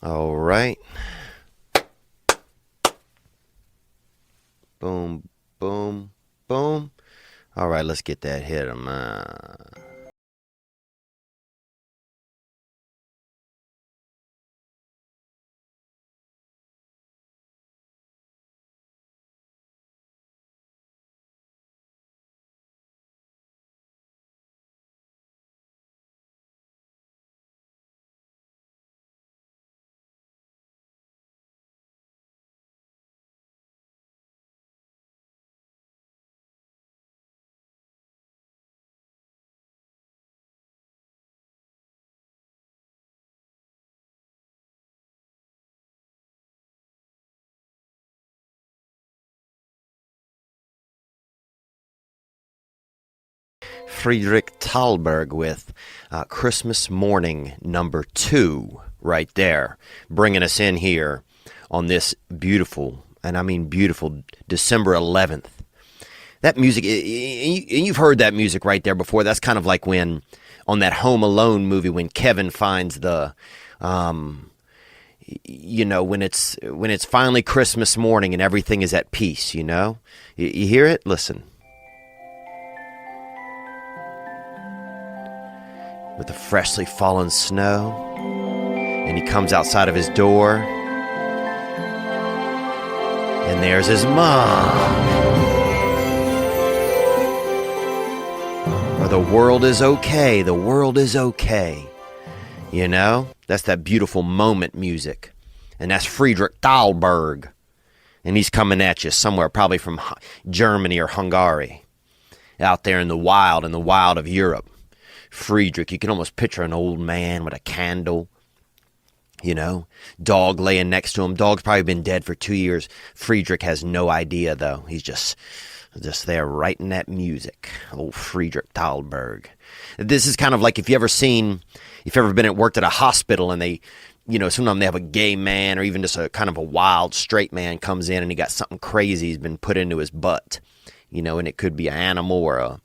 All right. Boom, boom, boom. All right, let's get that hit 'em. Friedrich Thalberg with Christmas Morning number 2 right there, bringing us in here on this beautiful, and I mean beautiful, December 11th. That music, and you've heard that music right there before. That's kind of like when, on that Home Alone movie, when Kevin finds the, when it's finally Christmas morning and everything is at peace, You hear it? Listen. With the freshly fallen snow, and he comes outside of his door, and there's his mom. Or the world is okay, the world is okay. That's that beautiful moment music. And that's Friedrich Thalberg. And he's coming at you somewhere, probably from Germany or Hungary, out there in the wild of Europe. Friedrich, you can almost picture an old man with a candle, dog laying next to him. Dog's probably been dead for 2 years. Friedrich has no idea, though. He's just there writing that music. Old Friedrich Thalberg. This is kind of like if you ever worked at a hospital and they, sometimes they have a gay man or even just a kind of a wild straight man comes in and he got something crazy he's been put into his butt, and it could be an animal or a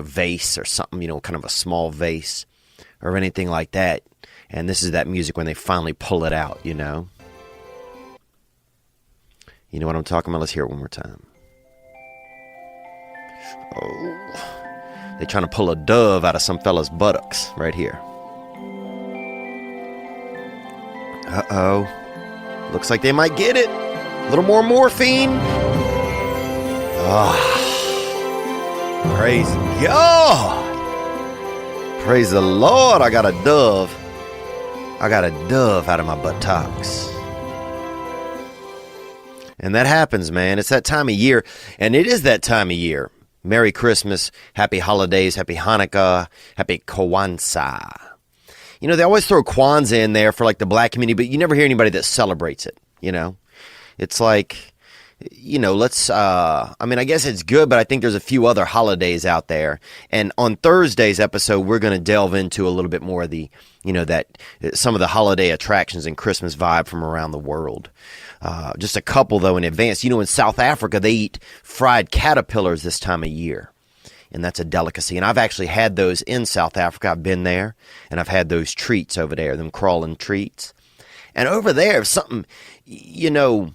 vase or something, kind of a small vase or anything like that. And this is that music when they finally pull it out, You know what I'm talking about? Let's hear it one more time. Oh, they're trying to pull a dove out of some fella's buttocks right here. Uh-oh. Looks like they might get it. A little more morphine. Praise God. Praise the Lord. I got a dove out of my buttocks. And that happens, man. It's that time of year. And it is that time of year. Merry Christmas. Happy holidays. Happy Hanukkah. Happy Kwanzaa. They always throw Kwanzaa in there for like the black community, but you never hear anybody that celebrates it. It's like, I guess it's good, but I think there's a few other holidays out there. And on Thursday's episode, we're going to delve into a little bit more of the, some of the holiday attractions and Christmas vibe from around the world. Just a couple, though, in advance. In South Africa, they eat fried caterpillars this time of year. And that's a delicacy. And I've actually had those in South Africa. I've been there, and I've had those treats over there, them crawling treats. And over there, something, here,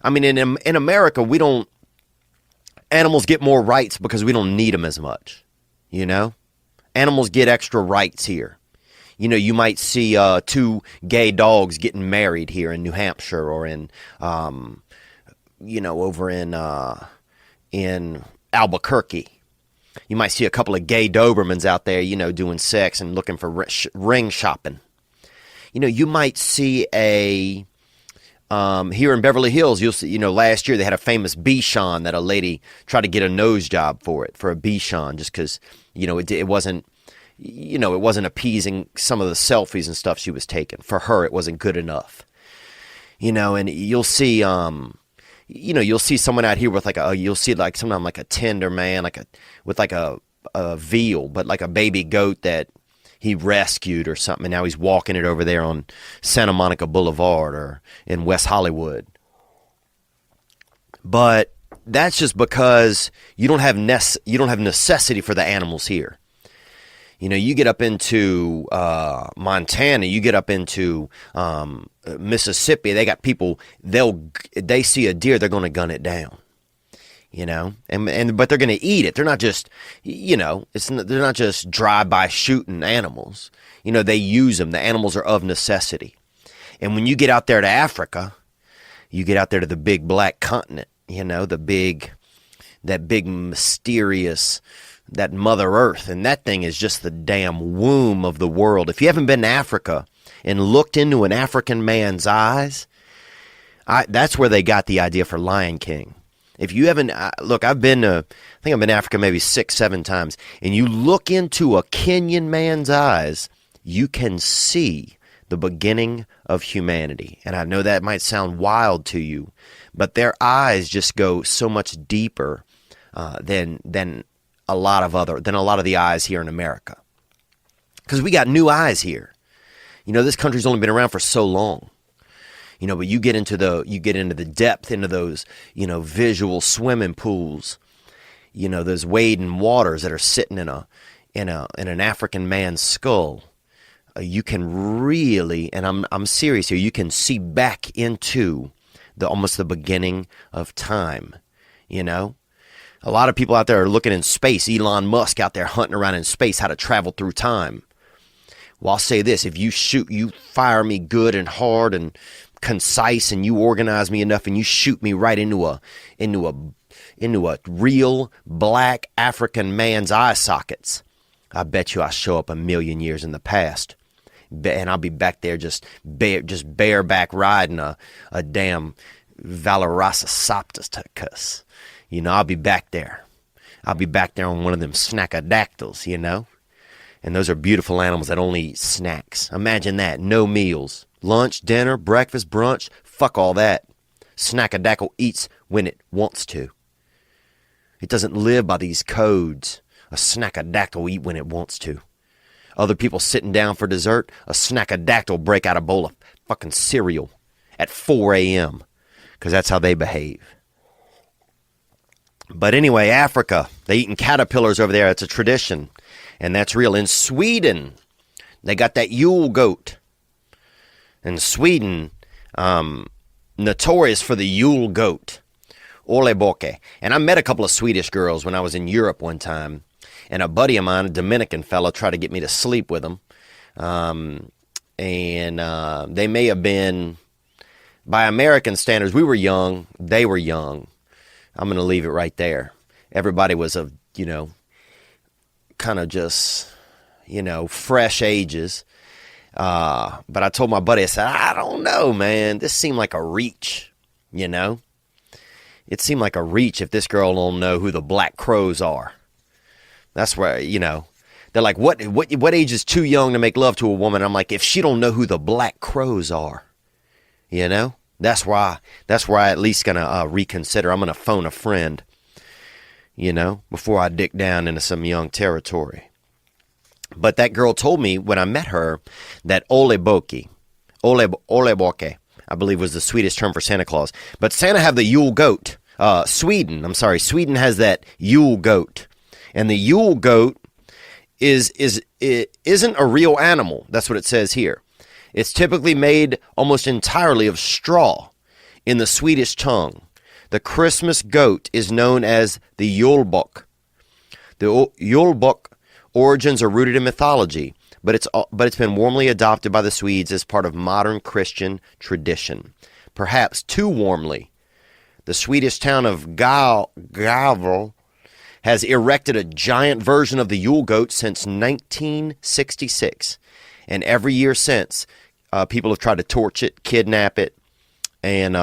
in America, animals get more rights because we don't need them as much, Animals get extra rights here. You might see 2 gay dogs getting married here in New Hampshire or in, over in Albuquerque. You might see a couple of gay Dobermans out there, doing sex and looking for ring shopping. You might see a... here in Beverly Hills, you'll see, last year they had a famous Bichon that a lady tried to get a nose job for a Bichon just because, it wasn't, it wasn't appeasing some of the selfies and stuff she was taking. For her, it wasn't good enough. And you'll see, you'll see someone out here with you'll see like sometimes like a tender man, with a veal, but like a baby goat that he rescued or something, and now he's walking it over there on Santa Monica Boulevard or in West Hollywood. But that's just because you don't have necessity for the animals here. You get up into Montana, you get up into Mississippi. They got people. They see a deer, they're going to gun it down. But they're going to eat it. They're not just, they're not just drive-by shooting animals. They use them. The animals are of necessity. And when you get out there to Africa, you get out there to the big black continent. That big mysterious. That Mother Earth, and that thing is just the damn womb of the world. If you haven't been to Africa and looked into an African man's eyes, that's where they got the idea for Lion King. If you haven't, look, I think I've been to Africa maybe 6-7 times, and you look into a Kenyan man's eyes, you can see the beginning of humanity. And I know that might sound wild to you, but their eyes just go so much deeper than a lot of the eyes here in America, because we got new eyes here. This country's only been around for so long, but you get into the depth, into those, visual swimming pools, those wading waters that are sitting in an African man's skull. You can really, and I'm serious here, you can see back into almost the beginning of time, A lot of people out there are looking in space. Elon Musk out there hunting around in space, how to travel through time. Well, I'll say this: if you fire me good and hard and concise, and you organize me enough, and you shoot me right into a real black African man's eye sockets, I bet you I'll show up 1,000,000 years in the past, and I'll be back there just bareback riding a damn Velociraptor. I'll be back there. I'll be back there on one of them snackadactyls, And those are beautiful animals that only eat snacks. Imagine that. No meals. Lunch, dinner, breakfast, brunch. Fuck all that. Snackadactyl eats when it wants to. It doesn't live by these codes. A snackadactyl will eat when it wants to. Other people sitting down for dessert, a snackadactyl break out a bowl of fucking cereal at 4 a.m. because that's how they behave. But anyway, Africa, they eating caterpillars over there. It's a tradition, and that's real. In Sweden, they got that Yule goat. In Sweden, notorious for the Yule goat, Oleboke. And I met a couple of Swedish girls when I was in Europe one time, and a buddy of mine, a Dominican fellow, tried to get me to sleep with them. They may have been, by American standards, we were young, they were young. I'm going to leave it right there. Everybody was of, kind of just, fresh ages. But I told my buddy, I said, I don't know, man. This seemed like a reach, It seemed like a reach if this girl don't know who the Black Crows are. That's where, they're like, what age is too young to make love to a woman? I'm like, if she don't know who the Black Crows are, That's why I at least gonna reconsider. I'm gonna phone a friend, before I dig down into some young territory. But that girl told me when I met her that Oleboke, I believe was the Swedish term for Santa Claus. But Santa have the Yule goat. Sweden has that Yule goat, and the Yule goat isn't a real animal. That's what it says here. It's typically made almost entirely of straw. In the Swedish tongue, the Christmas goat is known as the Julebock. The Julebock origins are rooted in mythology, but it's been warmly adopted by the Swedes as part of modern Christian tradition. Perhaps too warmly. The Swedish town of Gavle has erected a giant version of the Yule goat since 1966. And every year since, people have tried to torch it, kidnap it, and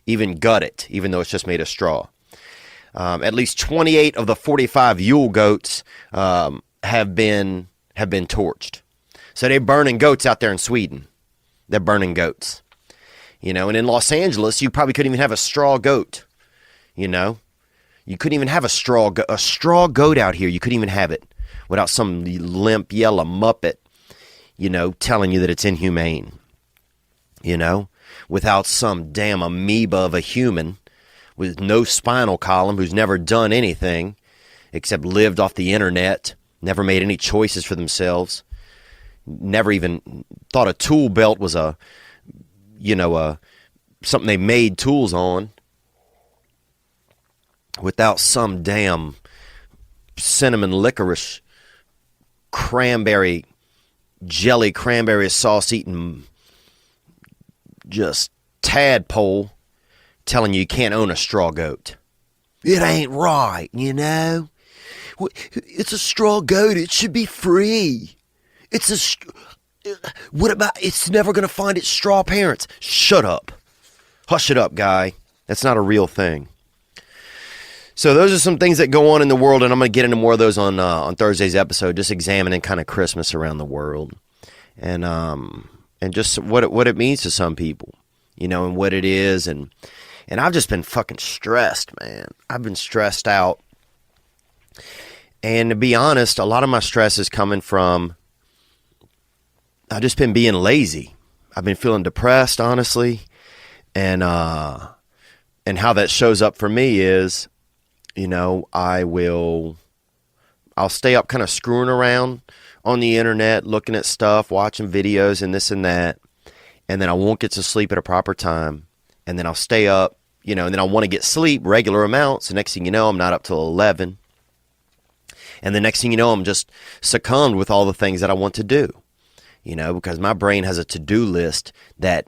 even gut it, even though it's just made of straw. At least 28 of the 45 Yule goats have been torched. So they're burning goats out there in Sweden. They're burning goats. And in Los Angeles, you probably couldn't even have a straw goat. You couldn't even have a straw goat out here. You couldn't even have it without some limp yellow muppet, telling you that it's inhumane. Without some damn amoeba of a human with no spinal column who's never done anything except lived off the internet never made any choices for themselves, never even thought a tool belt was something they made tools on, without some damn cinnamon licorice cranberry jelly cranberry sauce eating just tadpole telling you can't own a straw goat. It ain't right, you know. It's a straw goat. It should be free. What about, it's never going to find its straw parents. Shut up. Hush it up, guy. That's not a real thing. So those are some things that go on in the world, and I'm going to get into more of those on Thursday's episode, just examining kind of Christmas around the world, and just what it means to some people, you know, and what it is, and I've just been fucking stressed, man. I've been stressed out, and to be honest, a lot of my stress is coming from I've just been being lazy. I've been feeling depressed, honestly, and how that shows up for me is, you know, I'll stay up kind of screwing around on the internet, looking at stuff, watching videos and this and that, and then I won't get to sleep at a proper time, and then I'll stay up, you know, and then I want to get sleep, regular amounts, the next thing you know, I'm not up till 11, and the next thing you know, I'm just succumbed with all the things that I want to do, you know, because my brain has a to-do list that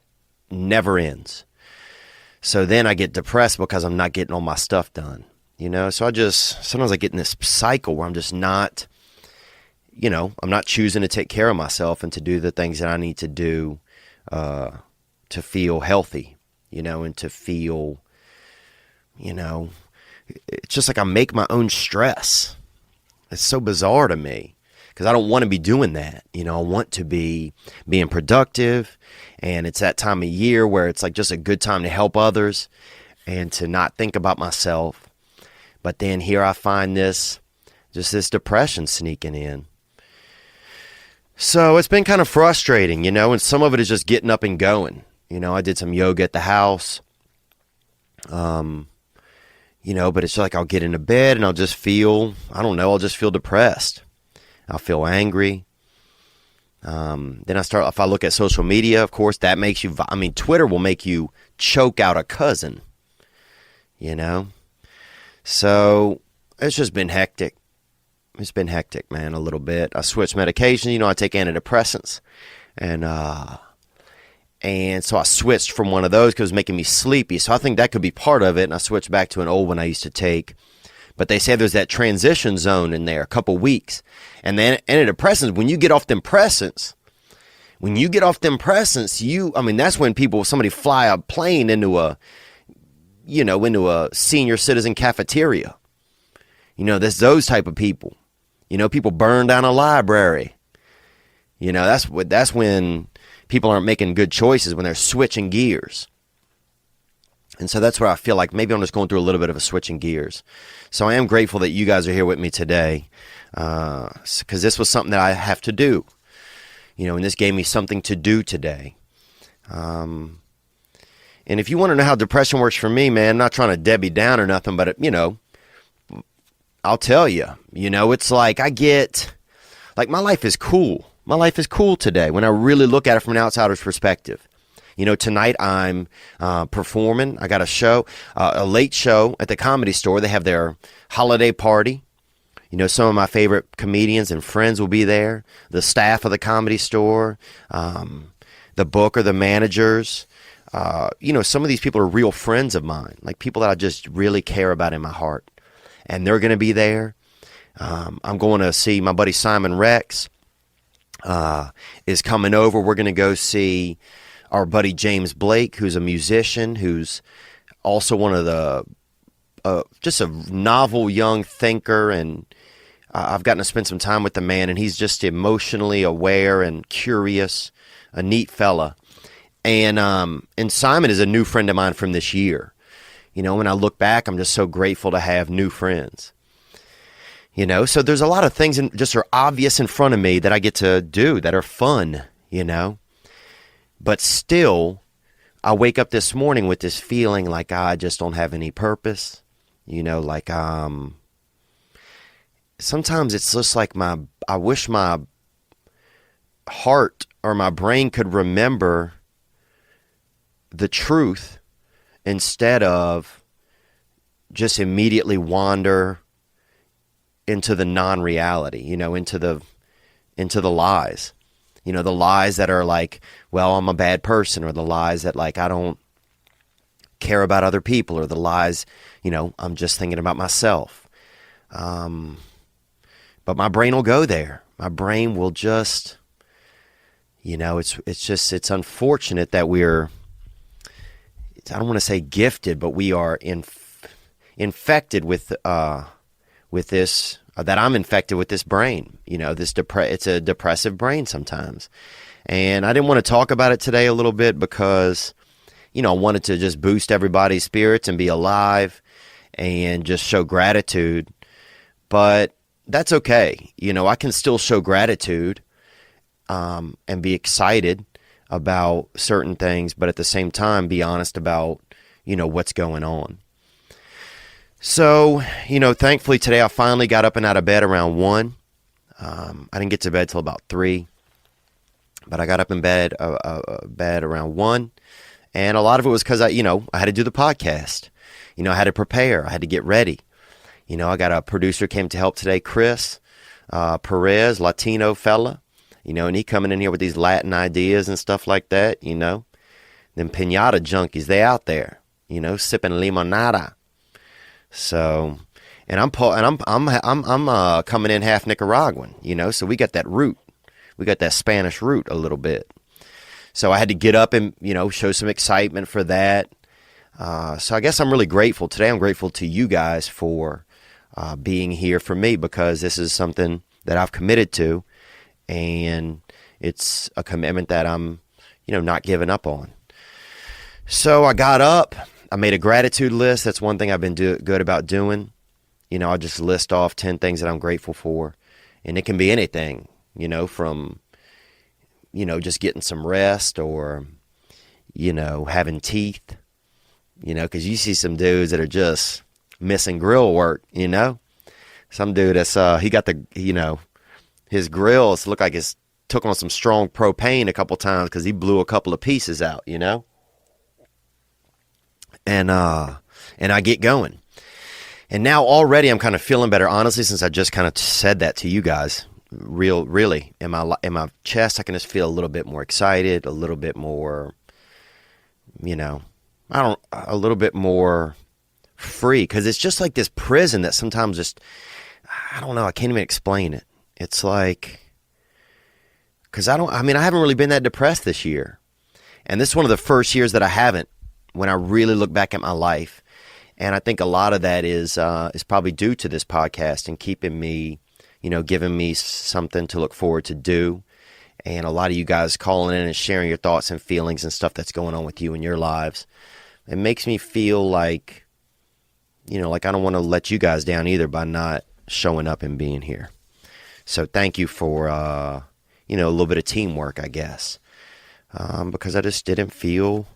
never ends. So then I get depressed because I'm not getting all my stuff done. You know, so sometimes I get in this cycle where I'm just not, you know, I'm not choosing to take care of myself and to do the things that I need to do to feel healthy, you know, and to feel, you know, it's just like I make my own stress. It's so bizarre to me because I don't want to be doing that. You know, I want to be being productive, and it's that time of year where it's like just a good time to help others and to not think about myself. But then here I find this depression sneaking in. So it's been kind of frustrating, you know, and some of it is just getting up and going. You know, I did some yoga at the house, you know, but it's like I'll get into bed and I'll just feel, I'll just feel depressed. I'll feel angry. Then if I look at social media, of course, that makes you, Twitter will make you choke out a cousin, you know. So it's just been hectic. It's been hectic, man, a little bit. I switched medication. You know, I take antidepressants. And so I switched from one of those because it was making me sleepy. So I think that could be part of it. And I switched back to an old one I used to take. But they say there's that transition zone in there, a couple weeks. And then antidepressants, when you get off them presents, that's when somebody fly a plane into a senior citizen cafeteria. You know, there's those type of people. You know, people burn down a library. You know, that's when people aren't making good choices, when they're switching gears. And so that's where I feel like maybe I'm just going through a little bit of a switching gears. So I am grateful that you guys are here with me today, because this was something that I have to do. You know, and this gave me something to do today. And if you want to know how depression works for me, man, I'm not trying to Debbie down or nothing, but, you know, I'll tell you, you know, it's like my life is cool. My life is cool today when I really look at it from an outsider's perspective. You know, tonight I'm performing. I got a show, a late show at the Comedy Store. They have their holiday party. You know, some of my favorite comedians and friends will be there. The staff of the Comedy Store, the booker, the managers. You know, some of these people are real friends of mine, like people that I just really care about in my heart. And they're going to be there. I'm going to see my buddy Simon Rex is coming over. We're going to go see our buddy James Blake, who's a musician, who's also one of the, just a novel young thinker. And I've gotten to spend some time with the man, and he's just emotionally aware and curious, a neat fella. And Simon is a new friend of mine from this year. You know, when I look back, I'm just so grateful to have new friends. You know, so there's a lot of things just are obvious in front of me that I get to do that are fun, you know. But still, I wake up this morning with this feeling like I just don't have any purpose. You know, like sometimes it's just like I wish my heart or my brain could remember the truth instead of just immediately wander into the non-reality, into the lies, the lies that are like, well, I'm a bad person, or the lies that like I don't care about other people, or the lies, I'm just thinking about myself. But my brain will go there. My brain will just, it's unfortunate that I don't want to say gifted, but we are infected with this, that I'm infected with this brain, it's a depressive brain sometimes. And I didn't want to talk about it today a little bit because, I wanted to just boost everybody's spirits and be alive and just show gratitude. But that's okay. I can still show gratitude and be excited about certain things, but at the same time be honest about, what's going on. So, thankfully today I finally got up and out of bed around 1. I didn't get to bed till about 3, but I got up in bed around 1. And a lot of it was because I had to do the podcast. I had to prepare. I had to get ready. I got a producer came to help today, Chris Perez, Latino fella. And he coming in here with these Latin ideas and stuff like that. Them piñata junkies, they out there. Sipping limonada. So, and I'm coming in half Nicaraguan. So we got that root. We got that Spanish root a little bit. So I had to get up and, show some excitement for that. So I guess I'm really grateful. Today I'm grateful to you guys for being here for me, because this is something that I've committed to, and it's a commitment that I'm, not giving up on. So I got up. I made a gratitude list. That's one thing I've been good about doing. I just list off 10 things that I'm grateful for. And it can be anything, from, just getting some rest, or, having teeth, because you see some dudes that are just missing grill work, Some dude that's, he got his grills look like it's took on some strong propane a couple times because he blew a couple of pieces out, And I get going. And now already I'm kind of feeling better, honestly, since I just kind of said that to you guys. Really, in my chest, I can just feel a little bit more excited, a little bit more, a little bit more free, because it's just like this prison that sometimes just, I don't know, I can't even explain it. It's like, because I haven't really been that depressed this year. And this is one of the first years that I haven't, when I really look back at my life. And I think a lot of that is probably due to this podcast and keeping me, giving me something to look forward to do. And a lot of you guys calling in and sharing your thoughts and feelings and stuff that's going on with you in your lives. It makes me feel like, like I don't want to let you guys down either by not showing up and being here. So thank you for, a little bit of teamwork, I guess, because I just didn't feel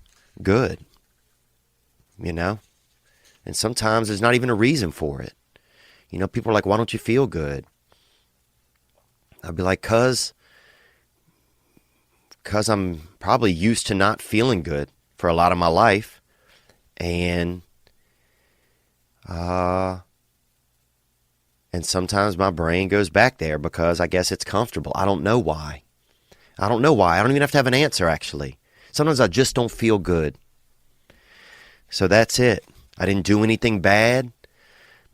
good, And sometimes there's not even a reason for it. People are like, why don't you feel good? I'd be like, cause I'm probably used to not feeling good for a lot of my life. And sometimes my brain goes back there because I guess it's comfortable. I don't know why. I don't even have to have an answer, actually. Sometimes I just don't feel good. So that's it. I didn't do anything bad.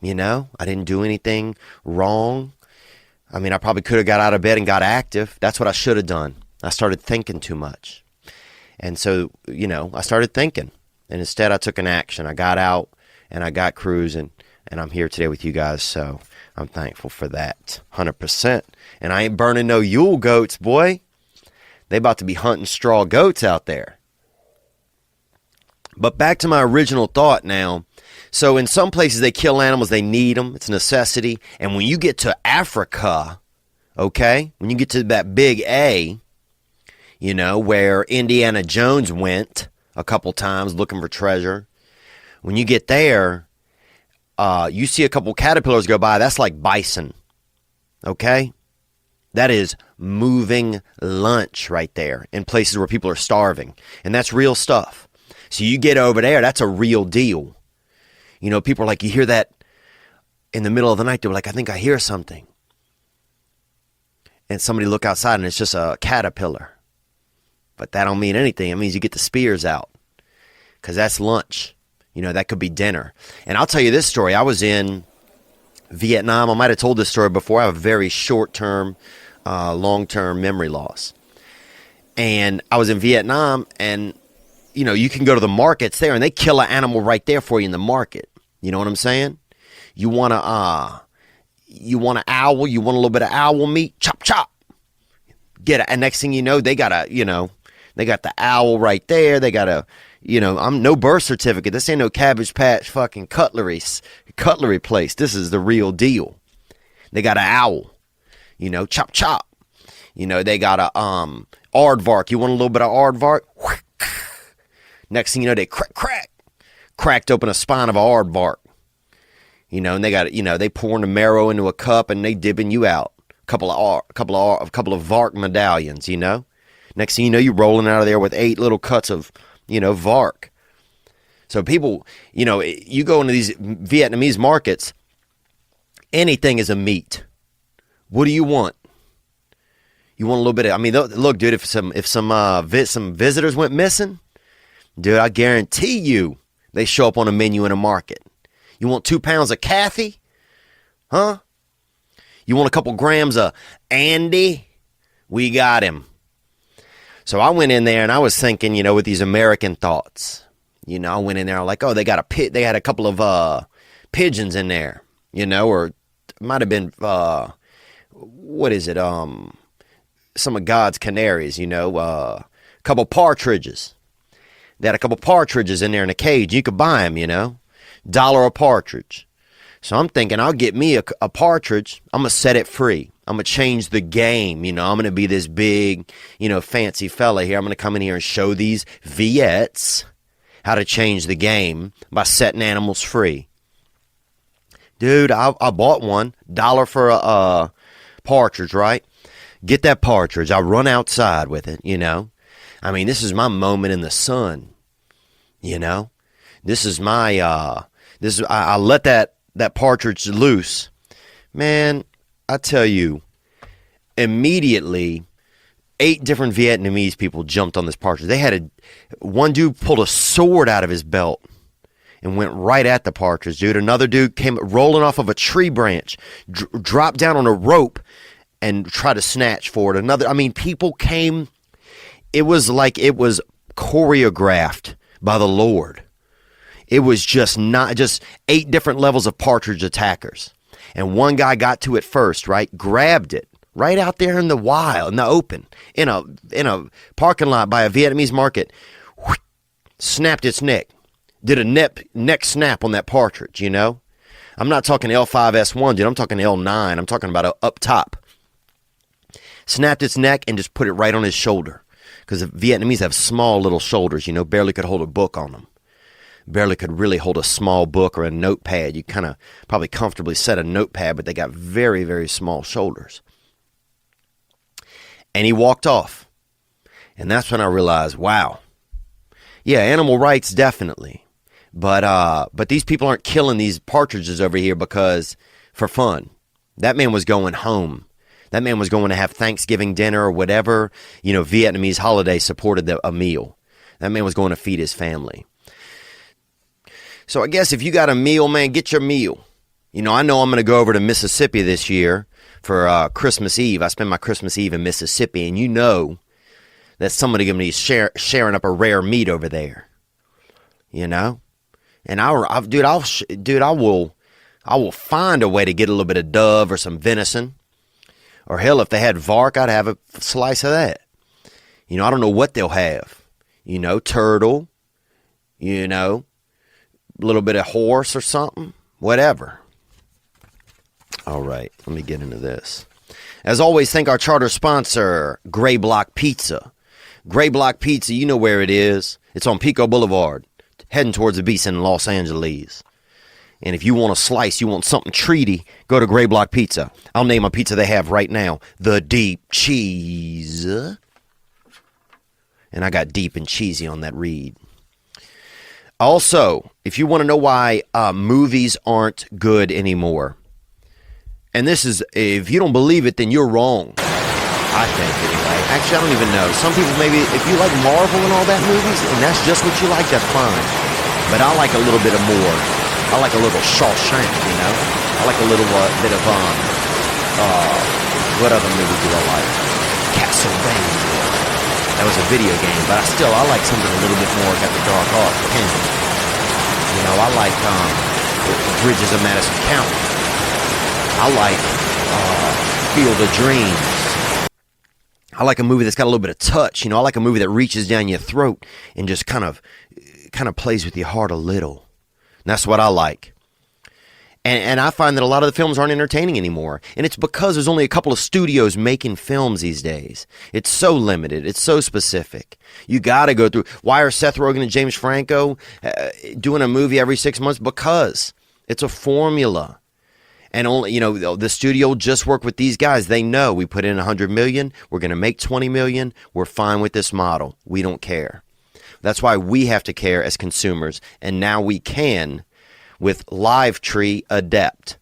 I didn't do anything wrong. I probably could have got out of bed and got active. That's what I should have done. I started thinking too much. And so, I started thinking. And instead I took an action. I got out and I got cruising. And I'm here today with you guys. So I'm thankful for that. 100%. And I ain't burning no Yule goats, boy. They about to be hunting straw goats out there. But back to my original thought now. So in some places they kill animals, they need them. It's a necessity. And when you get to Africa, okay, when you get to that big A, where Indiana Jones went a couple times looking for treasure. When you get there, you see a couple caterpillars go by. That's like bison. Okay? That is moving lunch right there in places where people are starving. And that's real stuff. So you get over there, that's a real deal. You know, people are like, you hear that in the middle of the night, they're like, I think I hear something. And somebody look outside and it's just a caterpillar. But that don't mean anything. It means you get the spears out. Because that's lunch. You know, that could be dinner. And I'll tell you this story. I was in Vietnam. I might have told this story before. I have a very short-term, long-term memory loss. And I was in Vietnam, and, you know, you can go to the markets there, and they kill an animal right there for you in the market. You know what I'm saying? You want an owl, you want a little bit of owl meat, chop, chop. Get it. And next thing you know, they got the owl right there. They got I'm no birth certificate. This ain't no Cabbage Patch fucking cutlery place. This is the real deal. They got an owl, chop, chop. They got a, aardvark. You want a little bit of aardvark? Next thing you know, they cracked open a spine of an aardvark. And they got, they pouring the marrow into a cup and they dipping you out. A couple of vark medallions, Next thing you know, you're rolling out of there with 8 little cuts of, vark. So people, you go into these Vietnamese markets, anything is a meat. What do you want? You want a little bit of, look, dude, if some visitors went missing, dude, I guarantee you they show up on a menu in a market. You want 2 pounds of Kathy? Huh? You want a couple grams of Andy? We got him. So I went in there and I was thinking, with these American thoughts. I went in there, I'm like, oh, they had a couple of pigeons in there, or it might have been, what is it? Some of God's canaries, a couple partridges. They had a couple partridges in there in a cage. You could buy them, $1 a partridge. So I'm thinking I'll get me a partridge. I'm going to set it free. I'm going to change the game. I'm going to be this big, fancy fella here. I'm going to come in here and show these Viets how to change the game by setting animals free. Dude, I bought one. $1 for a partridge, right? Get that partridge. I run outside with it, this is my moment in the sun, This is my, I let that partridge loose. Man, I tell you, immediately, 8 different Vietnamese people jumped on this partridge. One dude pulled a sword out of his belt and went right at the partridge, dude. Another dude came rolling off of a tree branch, dropped down on a rope and tried to snatch for it. People came. It was like it was choreographed by the Lord. It was just 8 different levels of partridge attackers. And one guy got to it first, right? Grabbed it right out there in the wild, in the open, in a parking lot by a Vietnamese market. Snapped its neck. Did a neck snap on that partridge, I'm not talking L5S1, dude. I'm talking L9. I'm talking about up top. Snapped its neck and just put it right on his shoulder. Because the Vietnamese have small little shoulders, barely could hold a book on them. Barely could really hold a small book or a notepad. You kind of probably comfortably set a notepad, but they got very, very small shoulders. And he walked off. And that's when I realized, wow. Yeah, animal rights, definitely. But these people aren't killing these partridges over here for fun. That man was going home. That man was going to have Thanksgiving dinner or whatever, Vietnamese holiday supported a meal. That man was going to feed his family. So I guess if you got a meal, man, get your meal. I know I'm going to go over to Mississippi this year for Christmas Eve. I spend my Christmas Eve in Mississippi, and that somebody going to be sharing up a rare meat over there. And I will find a way to get a little bit of dove or some venison. Or hell, if they had vark, I'd have a slice of that. I don't know what they'll have. Turtle, a little bit of horse or something, whatever. All right, let me get into this. As always, thank our charter sponsor, Gray Block Pizza. Gray Block Pizza, you know where it is. It's on Pico Boulevard, heading towards the beach in Los Angeles. And if you want a slice, you want something treaty, go to Gray Block Pizza. I'll name a pizza they have right now. The Deep Cheese. And I got deep and cheesy on that read. Also, if you want to know why movies aren't good anymore, and this is, if you don't believe it, then you're wrong. I think, anyway. Actually, I don't even know. Some people maybe, if you like Marvel and all that movies, and that's just what you like, that's fine. But I like a little bit of more. I like a little Shawshank, you know? I like a little bit of, what other movie do I like? Castlevania. That was a video game, but I like something a little bit more, got the dark art, pen. You know, I like, Bridges of Madison County. I like, Field of Dreams. I like a movie that's got a little bit of touch. You know, I like a movie that reaches down your throat and just kind of plays with your heart a little. And that's what I like. And I find that a lot of the films aren't entertaining anymore. And it's because there's only a couple of studios making films these days. It's so limited. It's so specific. You got to go through. Why are Seth Rogen and James Franco doing a movie every 6 months? Because it's a formula. And only, you know, the studio just work with these guys. They know we put in 100 million. We're going to make 20 million. We're fine with this model. We don't care. That's why we have to care as consumers. And now we can with LiveTree Adept.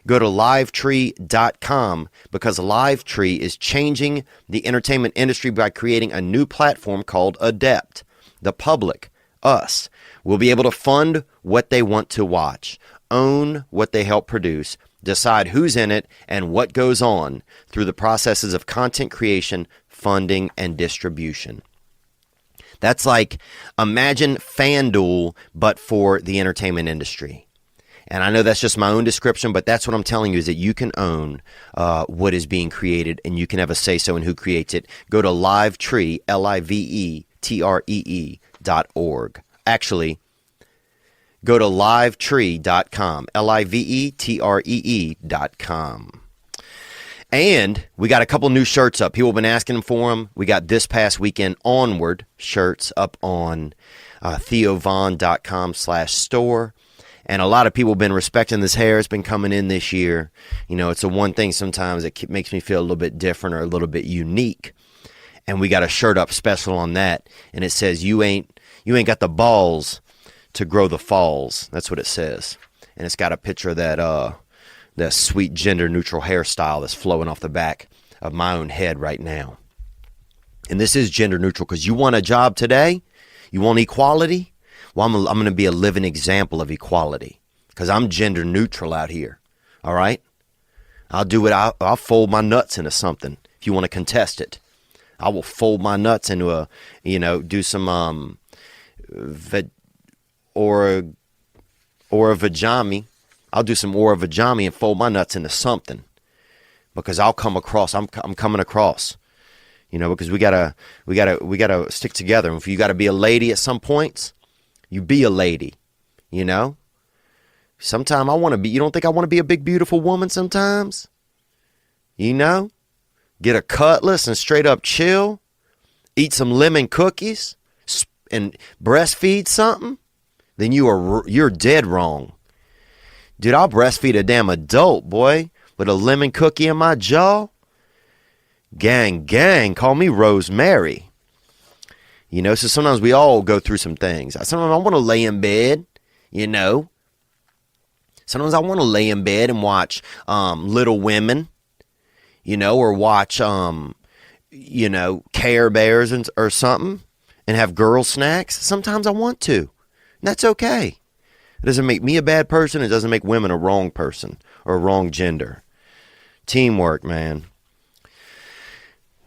Go to livetree.com because LiveTree is changing the entertainment industry by creating a new platform called Adept. The public, us, will be able to fund what they want to watch, own what they help produce, decide who's in it and what goes on through the processes of content creation, funding, and distribution. That's like, imagine FanDuel, but for the entertainment industry. And I know that's just my own description, but that's what I'm telling you is that you can own what is being created and you can have a say-so in who creates it. Go to LiveTree, livetree.org. Actually, go to livetree.com, livetree.com. And we got a couple new shirts up. People have been asking for them. We got This Past Weekend Onward shirts up on theovon.com/store. And a lot of people have been respecting this hair. It's been coming in this year. You know, it's the one thing sometimes that makes me feel a little bit different or a little bit unique. And we got a shirt up special on that. And it says, you ain't got the balls to grow the falls. That's what it says. And it's got a picture of that sweet gender neutral hairstyle that's flowing off the back of my own head right now. And this is gender neutral because you want a job today? You want equality? Well, I'm going to be a living example of equality because I'm gender neutral out here. All right? I'll do it. I'll fold my nuts into something if you want to contest it. I will fold my nuts into do some or a vajami. I'll do some or a vajami and fold my nuts into something because I'll come across. I'm coming across, because we gotta stick together. If you got to be a lady at some points, you be a lady, Sometimes I want to be. You don't think I want to be a big beautiful woman? Sometimes, get a cutlass and straight up chill, eat some lemon cookies, and breastfeed something. Then you're dead wrong. Dude, I'll breastfeed a damn adult, boy, with a lemon cookie in my jaw. Gang, call me Rosemary. So sometimes we all go through some things. Sometimes I want to lay in bed, Sometimes I want to lay in bed and watch Little Women, or watch, Care Bears or something and have girl snacks. Sometimes I want to. And that's okay. It doesn't make me a bad person. It doesn't make women a wrong person or a wrong gender. Teamwork, man.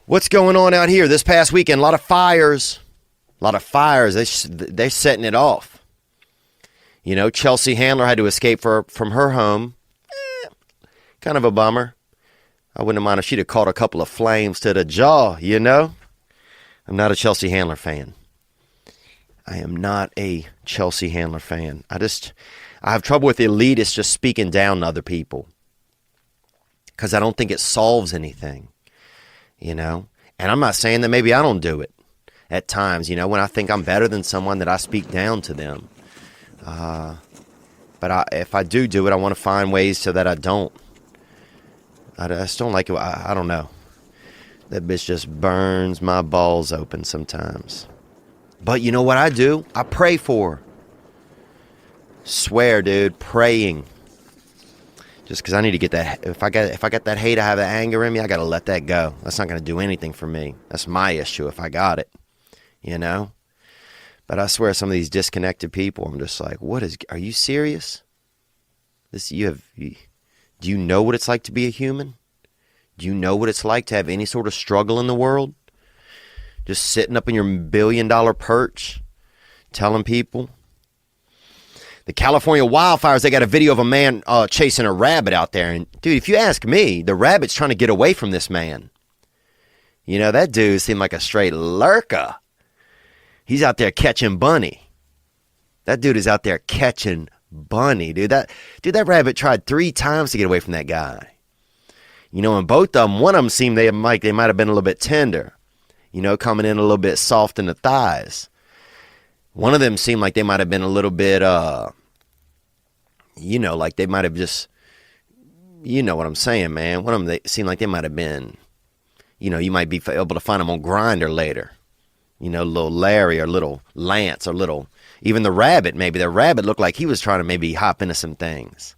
What's going on out here this past weekend? A lot of fires. They're setting it off. Chelsea Handler had to escape from her home. Kind of a bummer. I wouldn't mind if she'd have caught a couple of flames to the jaw, I'm not a Chelsea Handler fan. I am not a Chelsea Handler fan. I have trouble with elitists just speaking down to other people. Because I don't think it solves anything. And I'm not saying that maybe I don't do it at times, when I think I'm better than someone that I speak down to them. But if I do it, I want to find ways so that I don't. I just don't like it. I don't know. That bitch just burns my balls open sometimes. But you know what I do? I pray for her. Swear, dude, praying. Just because I need to get that. If I got that hate, I have that anger in me, I got to let that go. That's not going to do anything for me. That's my issue if I got it. You know? But I swear some of these disconnected people, I'm just like, are you serious? Do you know what it's like to be a human? Do you know what it's like to have any sort of struggle in the world? Just sitting up in your $1 billion perch, telling people. The California wildfires, they got a video of a man chasing a rabbit out there. And dude, if you ask me, the rabbit's trying to get away from this man. You know, that dude seemed like a straight lurker. He's out there catching bunny. That dude is out there catching bunny, dude. That rabbit tried 3 times to get away from that guy. You know, and both of them, one of them seemed they might have been a little bit tender. You know, coming in a little bit soft in the thighs. One of them seemed like they might have been a little bit, you know, like they might have just, you know what I'm saying, man. One of them, they seemed like they might have been, you know, you might be able to find them on Grindr later. You know, little Larry or little Lance or little, even the rabbit, maybe. The rabbit looked like he was trying to maybe hop into some things.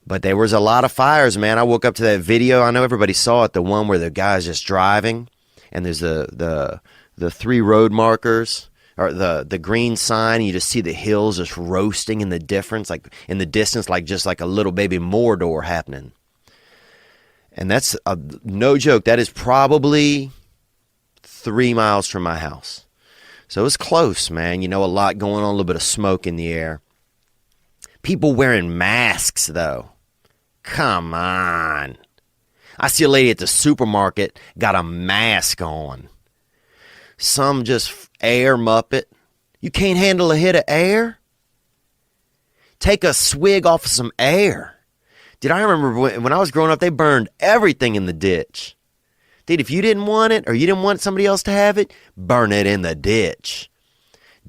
But there was a lot of fires, man. I woke up to that video. I know everybody saw it, the one where the guy's just driving, and there's the 3 road markers, or the green sign, and you just see the hills just roasting in the difference, like in the distance, like just like a little baby Mordor happening. And that's no joke. That is probably 3 miles from my house. So it's close, man. You know, a lot going on, a little bit of smoke in the air. People wearing masks, though. Come on. I see a lady at the supermarket got a mask on. Some just air muppet. You can't handle a hit of air? Take a swig off of some air. Dude, I remember when I was growing up, they burned everything in the ditch. Dude, if you didn't want it or you didn't want somebody else to have it, burn it in the ditch.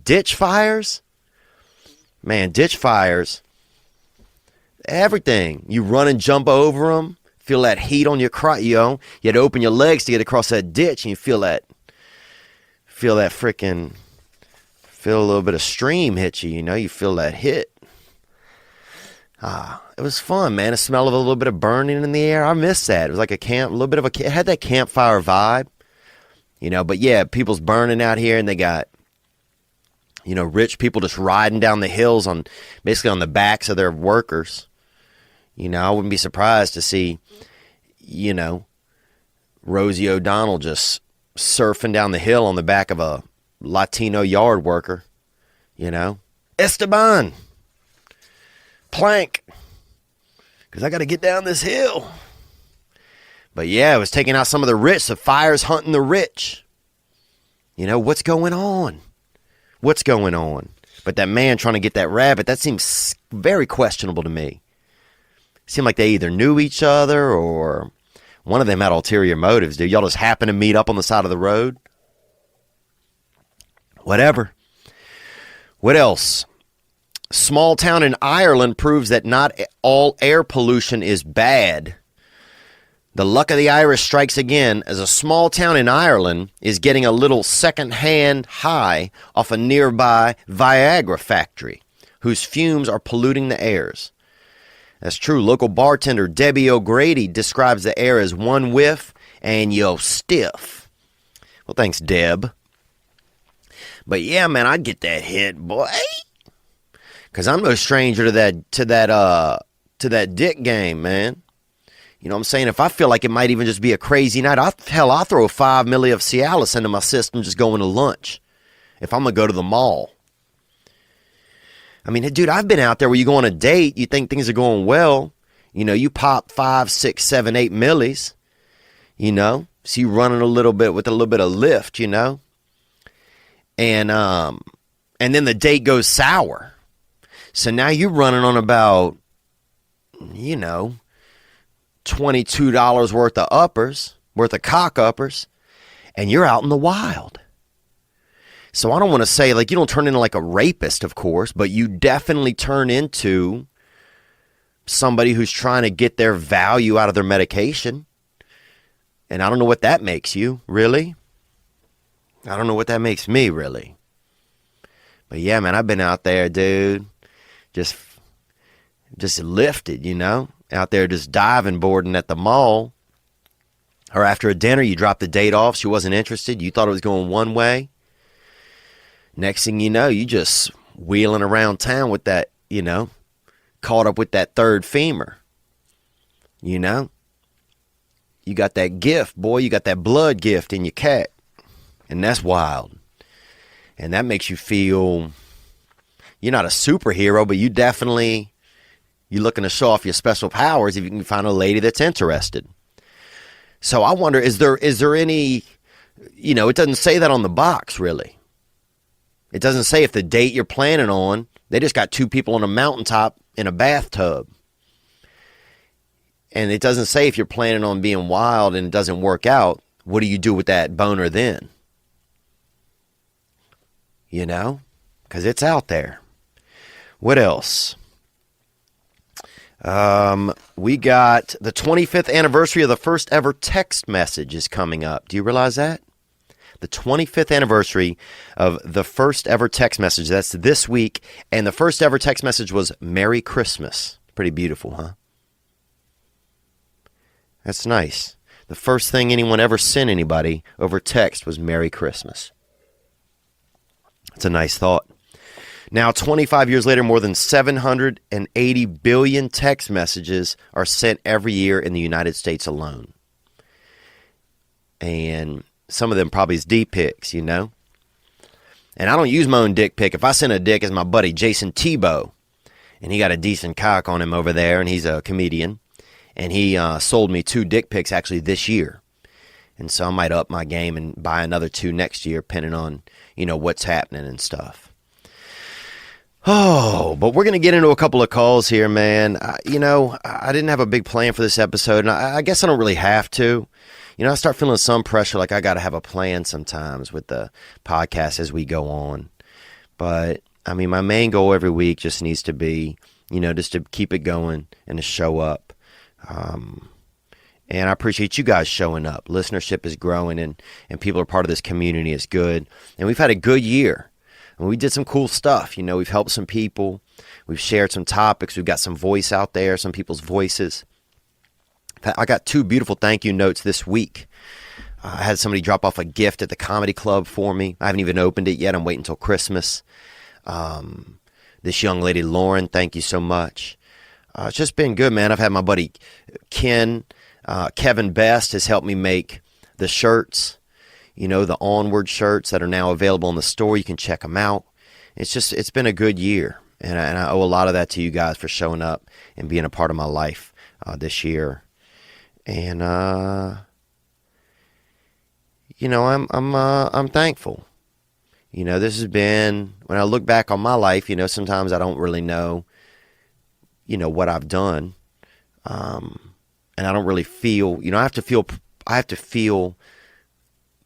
Ditch fires? Man, ditch fires. Everything. You run and jump over them. Feel that heat on your crotch. You know, you had to open your legs to get across that ditch, and you feel a little bit of stream hit you. You know, you feel that hit. It was fun, man. The smell of a little bit of burning in the air. I miss that. It was like it had that campfire vibe. You know, but yeah, people's burning out here, and they got, you know, rich people just riding down the hills basically on the backs of their workers. You know, I wouldn't be surprised to see, you know, Rosie O'Donnell just surfing down the hill on the back of a Latino yard worker. You know, Esteban, plank, because I got to get down this hill. But yeah, it was taking out some of the rich. The fire's hunting the rich. You know, what's going on? What's going on? But that man trying to get that rabbit, that seems very questionable to me. Seemed like they either knew each other or one of them had ulterior motives, dude. Y'all just happen to meet up on the side of the road. Whatever. What else? Small town in Ireland proves that not all air pollution is bad. The luck of the Irish strikes again as a small town in Ireland is getting a little second-hand high off a nearby Viagra factory, whose fumes are polluting the airs. That's true. Local bartender Debbie O'Grady describes the air as one whiff and you're stiff. Well, thanks, Deb. But yeah, man, I'd get that hit, boy. Because I'm no stranger to that dick game, man. You know what I'm saying? If I feel like it might even just be a crazy night, I'll throw 5 milli of Cialis into my system just going to lunch. If I'm going to go to the mall. I mean, dude, I've been out there where you go on a date, you think things are going well. You know, you pop 5, 6, 7, 8 millis. You know, so you running a little bit with a little bit of lift, you know. And then the date goes sour. So now you're running on about, you know, $22 worth of cock uppers, and you're out in the wild. So I don't want to say like you don't turn into like a rapist, of course, but you definitely turn into somebody who's trying to get their value out of their medication. And I don't know what that makes you, really. I don't know what that makes me, really. But yeah, man, I've been out there, dude, just lifted, out there just diving boarding at the mall. Or after a dinner, you dropped the date off. She wasn't interested. You thought it was going one way. Next thing you know, you just wheeling around town with that, caught up with that third femur. You got that gift, boy. You got that blood gift in your cat. And that's wild. And that makes you feel you're not a superhero, but you're looking to show off your special powers if you can find a lady that's interested. So I wonder, is there any, it doesn't say that on the box, really. It doesn't say if the date you're planning on, they just got two people on a mountaintop in a bathtub. And it doesn't say if you're planning on being wild and it doesn't work out, what do you do with that boner then? Because it's out there. What else? We got the 25th anniversary of the first ever text message is coming up. Do you realize that? The 25th anniversary of the first ever text message. That's this week. And the first ever text message was Merry Christmas. Pretty beautiful, huh? That's nice. The first thing anyone ever sent anybody over text was Merry Christmas. It's a nice thought. Now, 25 years later, more than 780 billion text messages are sent every year in the United States alone. And some of them probably is dick pics, And I don't use my own dick pic. If I send a dick, it's my buddy Jason Tebow. And he got a decent cock on him over there, and he's a comedian. And he sold me 2 dick pics actually this year. And so I might up my game and buy another 2 next year, depending on, what's happening and stuff. Oh, but we're going to get into a couple of calls here, man. I didn't have a big plan for this episode, and I guess I don't really have to. I start feeling some pressure, like I got to have a plan sometimes with the podcast as we go on. But, my main goal every week just needs to be, just to keep it going and to show up. And I appreciate you guys showing up. Listenership is growing, and people are part of this community. It's good. And we've had a good year. And we did some cool stuff. We've helped some people. We've shared some topics. We've got some voice out there, some people's voices. I got 2 beautiful thank you notes this week. I had somebody drop off a gift at the comedy club for me. I haven't even opened it yet. I'm waiting until Christmas. This young lady, Lauren, thank you so much. It's just been good, man. I've had my buddy Kevin Best has helped me make the shirts, the Onward shirts that are now available in the store. You can check them out. It's been a good year. And I owe a lot of that to you guys for showing up and being a part of my life this year. And, I'm thankful. This has been, when I look back on my life, sometimes I don't really know, what I've done. And I don't really feel, I have to feel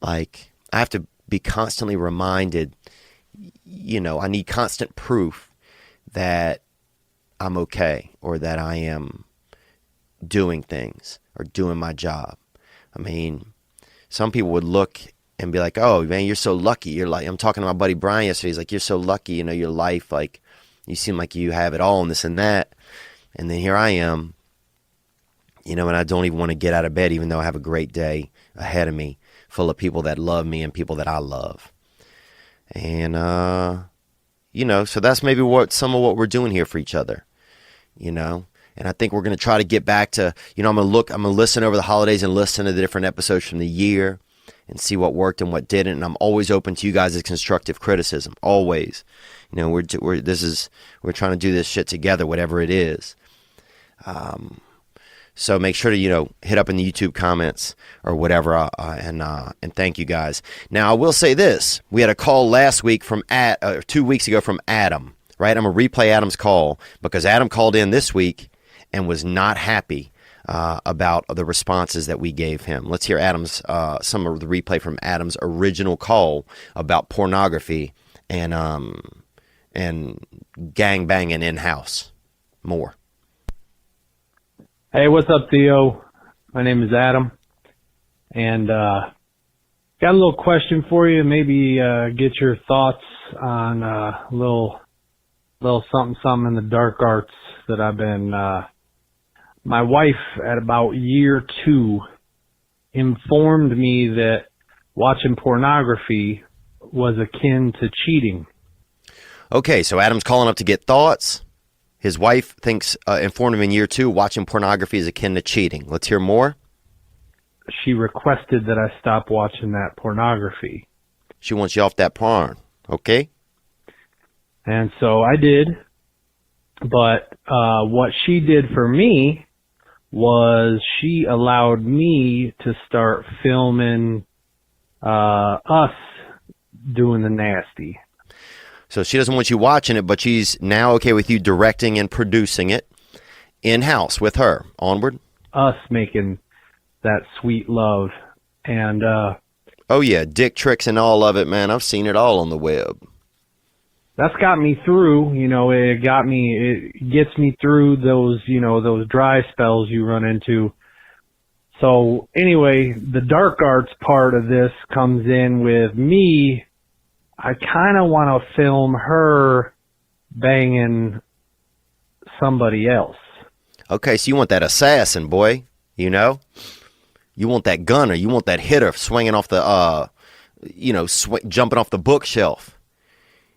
like I have to be constantly reminded, I need constant proof that I'm okay or that I am doing things or doing my job. Some people would look and be like, oh, man, you're so lucky. You're like, I'm talking to my buddy Brian yesterday. He's like, you're so lucky, your life, like, you seem like you have it all and this and that. And then here I am, and I don't even want to get out of bed, even though I have a great day ahead of me, full of people that love me and people that I love. And, so that's maybe some of what we're doing here for each other, And I think we're going to try to get back to, I'm going to listen over the holidays and listen to the different episodes from the year and see what worked and what didn't. And I'm always open to you guys' constructive criticism, always. We're trying to do this shit together, whatever it is. So make sure to, hit up in the YouTube comments or whatever, and thank you guys. Now, I will say this. We had a call last week 2 weeks ago from Adam, right? I'm going to replay Adam's call because Adam called in this week and was not happy about the responses that we gave him. Let's hear Adam's some of the replay from Adam's original call about pornography and gang banging in house. More. Hey, what's up, Theo? My name is Adam, and got a little question for you. Maybe get your thoughts on a little something in the dark arts that I've been. My wife, at about year 2, informed me that watching pornography was akin to cheating. Okay, so Adam's calling up to get thoughts. His wife thinks, informed him in year 2, watching pornography is akin to cheating. Let's hear more. She requested that I stop watching that pornography. She wants you off that porn, okay? And so I did. But what she did for me was she allowed me to start filming us doing the nasty. So she doesn't want you watching it, but she's now okay with you directing and producing it in-house with her. Onward. Us making that sweet love. And oh yeah, dick tricks and all of it, man. I've seen it all on the web. That's got me through, it gets me through those, those dry spells you run into. So anyway, the dark arts part of this comes in with me. I kind of want to film her banging somebody else. Okay, so you want that assassin, boy, You want that gunner. You want that hitter swinging off the, jumping off the bookshelf.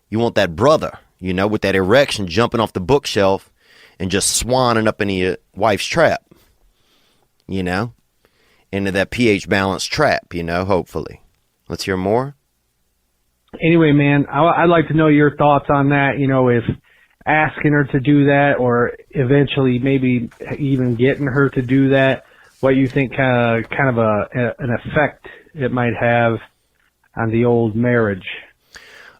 You want that brother, with that erection jumping off the bookshelf and just swanning up into your wife's trap, into that pH balanced trap, hopefully. Let's hear more. Anyway, man, I'd like to know your thoughts on that, if asking her to do that or eventually maybe even getting her to do that, what you think kind of an effect it might have on the old marriage.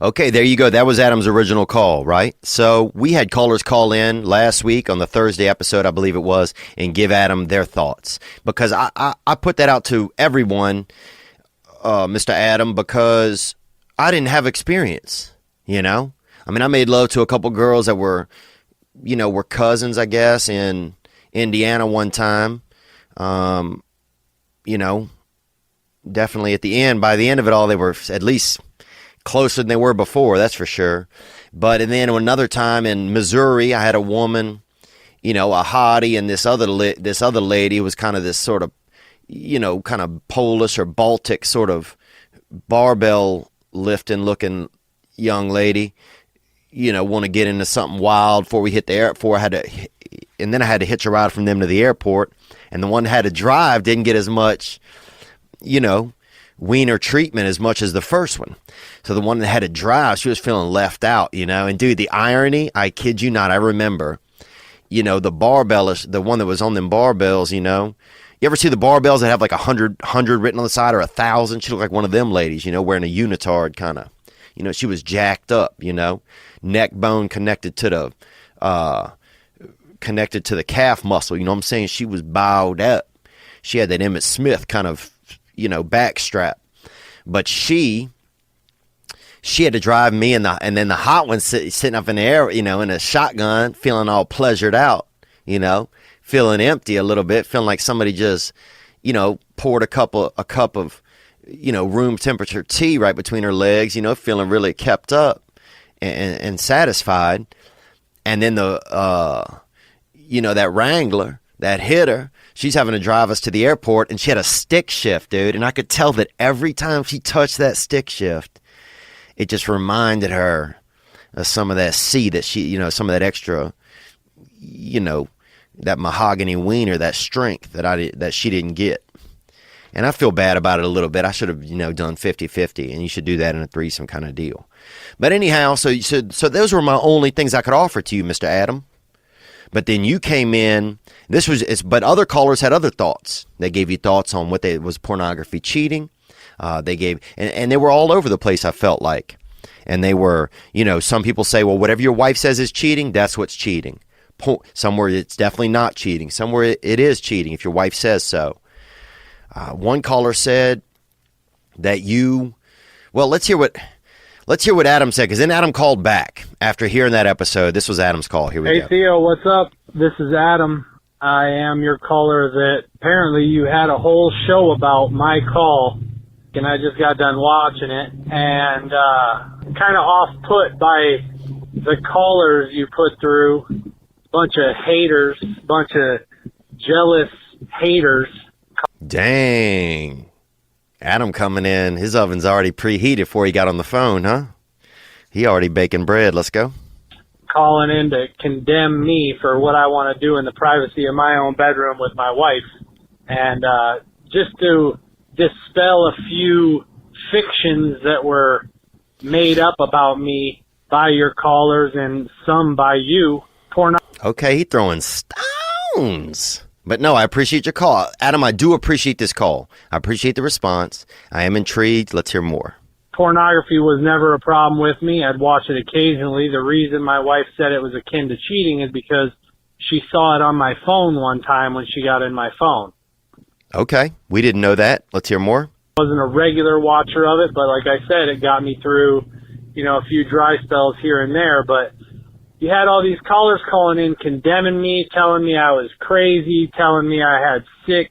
Okay, there you go. That was Adam's original call, right? So we had callers call in last week on the Thursday episode, I believe it was, and give Adam their thoughts. Because I put that out to everyone, Mr. Adam, because I didn't have experience, I made love to a couple girls that were cousins, I guess, in Indiana one time. Definitely at the end, by the end of it all, they were at least closer than they were before, that's for sure. But and then another time in Missouri, I had a woman, a hottie, and this other lady was kind of this sort of, kind of Polish or Baltic sort of barbell lifting looking young lady. Want to get into something wild before we hit the airport. I had to hitch a ride from them to the airport, and the one that had to drive didn't get as much, wiener treatment as much as the first one. So the one that had to drive, she was feeling left out, and dude, the irony, I kid you not, I remember, the barbell, the one that was on them barbells, you ever see the barbells that have like 100 written on the side or 1,000? She looked like one of them ladies, wearing a unitard kind of, she was jacked up, neck bone connected to the calf muscle, you know what I'm saying? She was bowed up. She had that Emmett Smith kind of, back strap. But she had to drive me and then the hot one sitting up in the air, in a shotgun, feeling all pleasured out, feeling empty a little bit, feeling like somebody just, poured a cup of, room temperature tea right between her legs, feeling really kept up and satisfied. And then that Wrangler, that hitter, she's having to drive us to the airport, and she had a stick shift, dude. And I could tell that every time she touched that stick shift, it just reminded her of some of that C that she, some of that extra, that mahogany wiener, that strength that she didn't get. And I feel bad about it a little bit. I should have, done 50-50, and you should do that in a threesome kind of deal. But anyhow, so those were my only things I could offer to you, Mr. Adam. But then you came in. But other callers had other thoughts. They gave you thoughts on what was pornography, cheating. They gave, and they were all over the place, I felt like. And they were, some people say, well, whatever your wife says is cheating, that's what's cheating. somewhere it's definitely not cheating. Somewhere it is cheating if your wife says so. One caller said that let's hear what Adam said, because then Adam called back after hearing that episode. This was Adam's call. Here we go. Hey, Theo, what's up? This is Adam. I am your caller that apparently you had a whole show about my call, and I just got done watching it, and kind of off-put by the callers you put through. Bunch of haters, bunch of jealous haters. Dang. Adam coming in, his oven's already preheated before he got on the phone, huh? He already baking bread. Let's go. Calling in to condemn me for what I want to do in the privacy of my own bedroom with my wife. And just to dispel a few fictions that were made up about me by your callers and some by you. Okay, he throwing stones. But no, I appreciate your call. Adam, I do appreciate this call. I appreciate the response. I am intrigued. Let's hear more. Pornography was never a problem with me. I'd watch it occasionally. The reason my wife said it was akin to cheating is because she saw it on my phone one time when she got in my phone. Okay, we didn't know that. Let's hear more. I wasn't a regular watcher of it, but like I said, it got me through, a few dry spells here and there. But you had all these callers calling in, condemning me, telling me I was crazy, telling me I had sick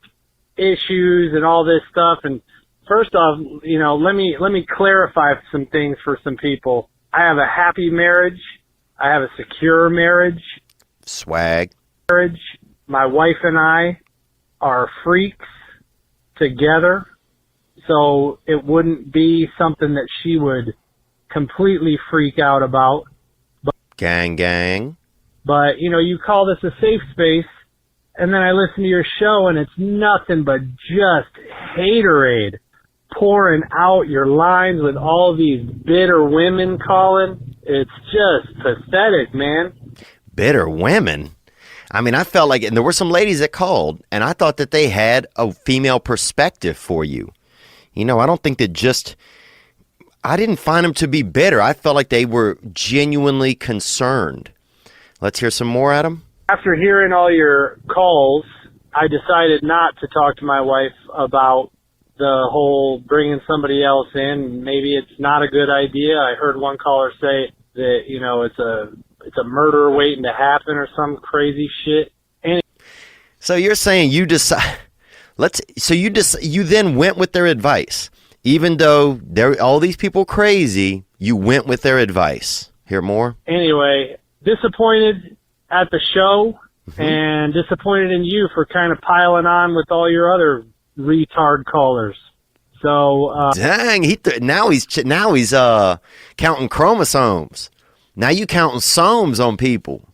issues and all this stuff. And first off, let me clarify some things for some people. I have a happy marriage. I have a secure marriage. Swag. My wife and I are freaks together, so it wouldn't be something that she would completely freak out about. Gang. But, you call this a safe space, and then I listen to your show, and it's nothing but just haterade pouring out your lines with all these bitter women calling. It's just pathetic, man. Bitter women? I mean, I felt like, and there were some ladies that called, and I thought that they had a female perspective for you. I don't think that I didn't find them to be bitter. I felt like they were genuinely concerned. Let's hear some more, Adam. After hearing all your calls, I decided not to talk to my wife about the whole bringing somebody else in. Maybe it's not a good idea. I heard one caller say that, it's a murder waiting to happen or some crazy shit. So you're saying you decide, you then went with their advice. Even though all these people crazy, you went with their advice. Hear more? Anyway, disappointed at the show and disappointed in you for kind of piling on with all your other retard callers. So dang, now he's counting chromosomes. Now you counting somes on people.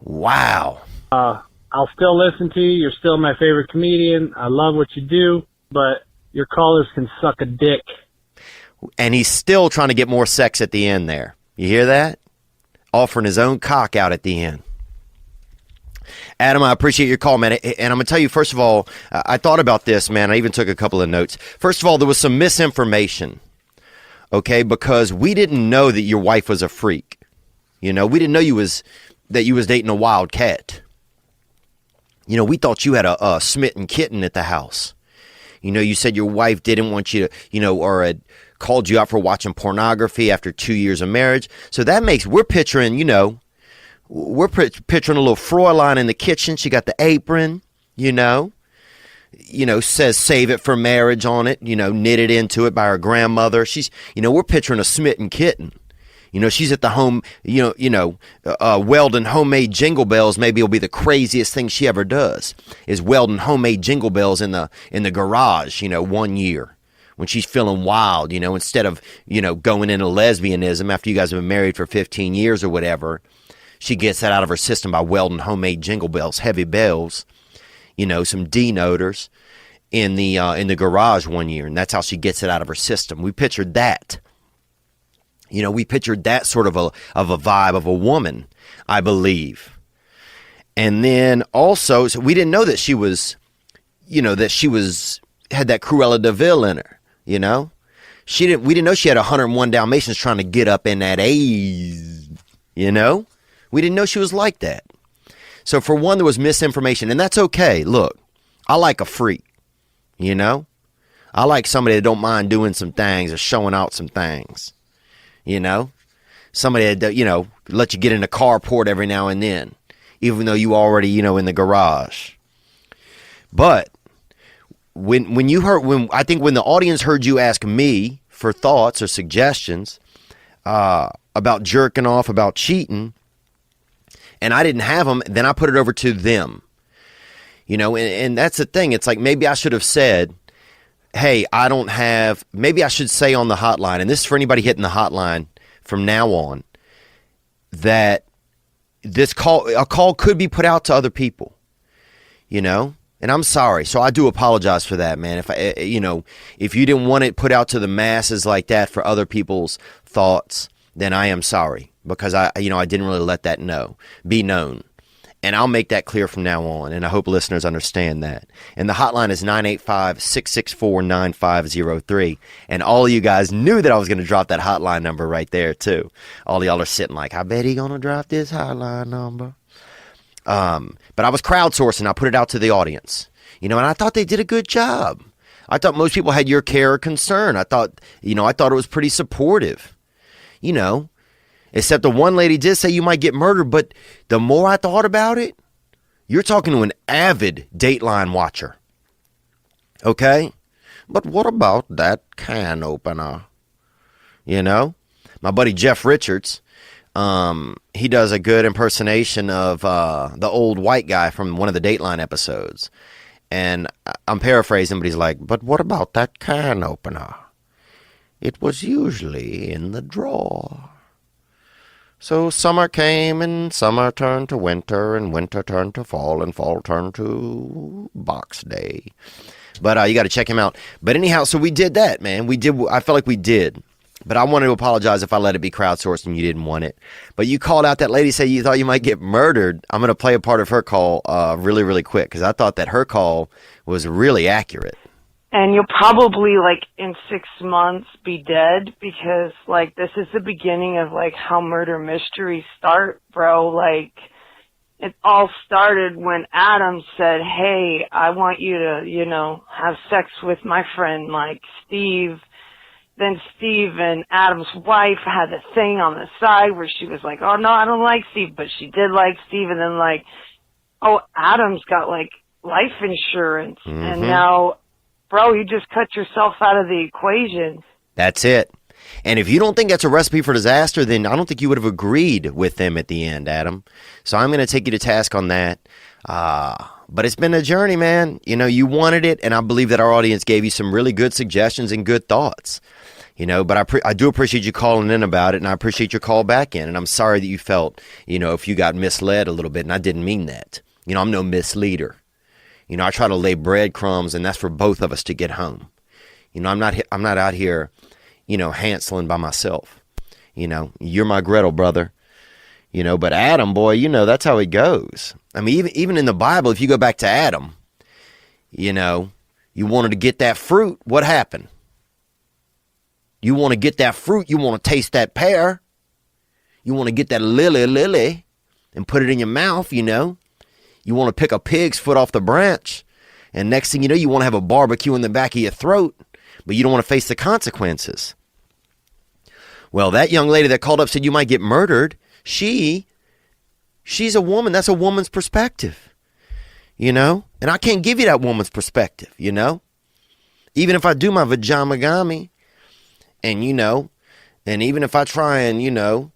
Wow. I'll still listen to you. You're still my favorite comedian. I love what you do, but your callers can suck a dick. And he's still trying to get more sex at the end there. You hear that? Offering his own cock out at the end. Adam, I appreciate your call, man. And I'm going to tell you, first of all, I thought about this, man. I even took a couple of notes. First of all, there was some misinformation, okay? Because we didn't know that your wife was a freak. We didn't know that you was dating a wild cat. We thought you had a smitten kitten at the house. You said your wife didn't want you to, or had called you out for watching pornography after 2 years of marriage. So we're picturing, we're picturing a little Fräulein in the kitchen. She got the apron, says save it for marriage on it, knitted into it by her grandmother. She's, we're picturing a smitten kitten. She's at the home, welding homemade jingle bells. Maybe it'll be the craziest thing she ever does is welding homemade jingle bells in the garage, 1 year when she's feeling wild, instead of, going into lesbianism after you guys have been married for 15 years or whatever. She gets that out of her system by welding homemade jingle bells, heavy bells, some denoters in the garage 1 year. And that's how she gets it out of her system. We pictured that. We pictured that sort of a vibe of a woman, I believe. And then also, so we didn't know that she was, had that Cruella de Vil in her, we didn't know she had 101 Dalmatians trying to get up in that age, We didn't know she was like that. So for one, there was misinformation, and that's okay. Look, I like a freak, you know? I like somebody that don't mind doing some things or showing out some things, you know? Somebody that, you know, let you get in the carport every now and then, even though you already, you know, in the garage. But when I think when the audience heard you ask me for thoughts or suggestions about jerking off, about cheating, and I didn't have them, then I put it over to them. You know, and that's the thing. It's like maybe I should have said, hey, maybe I should say on the hotline, and this is for anybody hitting the hotline from now on, that a call could be put out to other people, you know? And I'm sorry. So I do apologize for that, man. If you didn't want it put out to the masses like that for other people's thoughts, then I am sorry, because I didn't really let that be known. And I'll make that clear from now on, and I hope listeners understand that. And the hotline is 985-664-9503. And all of you guys knew that I was going to drop that hotline number right there, too. All of y'all are sitting like, I bet he going to drop this hotline number. But I was crowdsourcing. I put it out to the audience, you know, and I thought they did a good job. I thought most people had your care or concern. I thought it was pretty supportive, you know. Except the one lady did say you might get murdered, but the more I thought about it, you're talking to an avid Dateline watcher. Okay? But what about that can opener? You know? My buddy Jeff Richards, he does a good impersonation of the old white guy from one of the Dateline episodes. And I'm paraphrasing, but he's like, but what about that can opener? It was usually in the drawer. So summer came, and summer turned to winter, and winter turned to fall, and fall turned to Box Day. But you got to check him out. But anyhow, so we did that, man. I felt like we did. But I wanted to apologize if I let it be crowdsourced and you didn't want it. But you called out that lady, said you thought you might get murdered. I'm going to play a part of her call really, really quick, because I thought that her call was really accurate. And you'll probably, like, in 6 months be dead, because, like, this is the beginning of, like, how murder mysteries start, bro. Like, it all started when Adam said, hey, I want you to, you know, have sex with my friend, like, Steve. Then Steve and Adam's wife had a thing on the side where she was like, oh, no, I don't like Steve, but she did like Steve. And then, like, oh, Adam's got, like, life insurance. Mm-hmm. And now... bro, you just cut yourself out of the equation. That's it. And if you don't think that's a recipe for disaster, then I don't think you would have agreed with them at the end, Adam. So I'm going to take you to task on that. But it's been a journey, man. You know, you wanted it, and I believe that our audience gave you some really good suggestions and good thoughts. You know, but I do appreciate you calling in about it, and I appreciate your call back in. And I'm sorry that you felt, you know, if you got misled a little bit, and I didn't mean that. You know, I'm no misleader. You know, I try to lay breadcrumbs, and that's for both of us to get home. You know, I'm not out here, you know, Hanseling by myself. You know, you're my Gretel, brother. You know, but Adam, boy, you know, that's how it goes. I mean, even in the Bible, if you go back to Adam, you know, you wanted to get that fruit. What happened? You want to get that fruit. You want to taste that pear. You want to get that lily and put it in your mouth, you know. You want to pick a pig's foot off the branch, and next thing you know, you want to have a barbecue in the back of your throat, but you don't want to face the consequences. Well, that young lady that called up said you might get murdered. She's a woman. That's a woman's perspective, you know? And I can't give you that woman's perspective, you know? Even if I do my vajamagami, and, you know, and even if I try and, you know,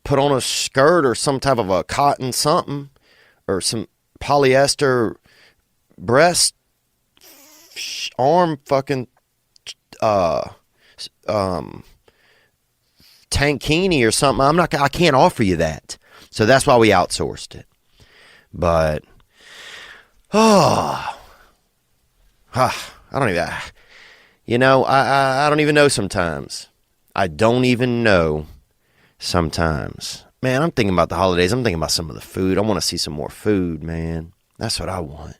put on a skirt or some type of a cotton something or some polyester breast arm fucking tankini or something, I can't offer you that. So that's why we outsourced it. But I don't even, you know, I don't even know sometimes. I don't even know sometimes. Man, I'm thinking about the holidays. I'm thinking about some of the food. I want to see some more food, man. That's what I want.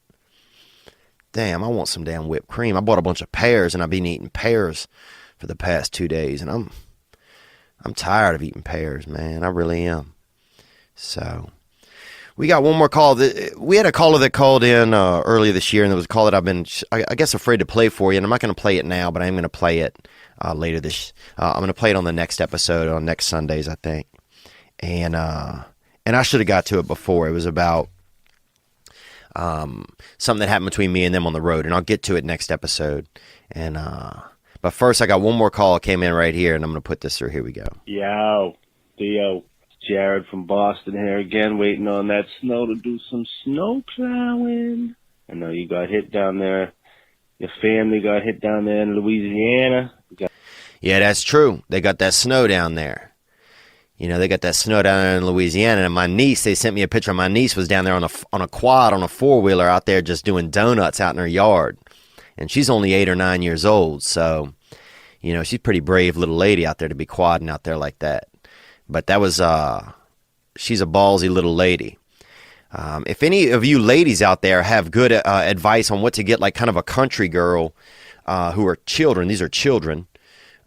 Damn, I want some damn whipped cream. I bought a bunch of pears, and I've been eating pears for the past 2 days, and I'm tired of eating pears, man. I really am. So we got one more call. We had a caller that called in earlier this year, and there was a call that I've been, I guess, afraid to play for you. And I'm not going to play it now, but I am going to play it later this. I'm going to play it on the next episode on next Sundays, I think. And I should have got to it before. It was about something that happened between me and them on the road, and I'll get to it next episode. And but first, I got one more call that came in right here, and I'm going to put this through. Here we go. Yo, Theo, Jared from Boston here again, waiting on that snow to do some snow plowing. I know you got hit down there. Your family got hit down there in Louisiana. Yeah, that's true. They got that snow down there. You know, they got that snow down there in Louisiana. And my niece, they sent me a picture of my niece was down there on a quad, on a four-wheeler out there just doing donuts out in her yard. And she's only 8 or 9 years old. So, you know, she's a pretty brave little lady out there to be quadding out there like that. But that was, she's a ballsy little lady. If any of you ladies out there have good advice on what to get, like kind of a country girl who are children, these are children,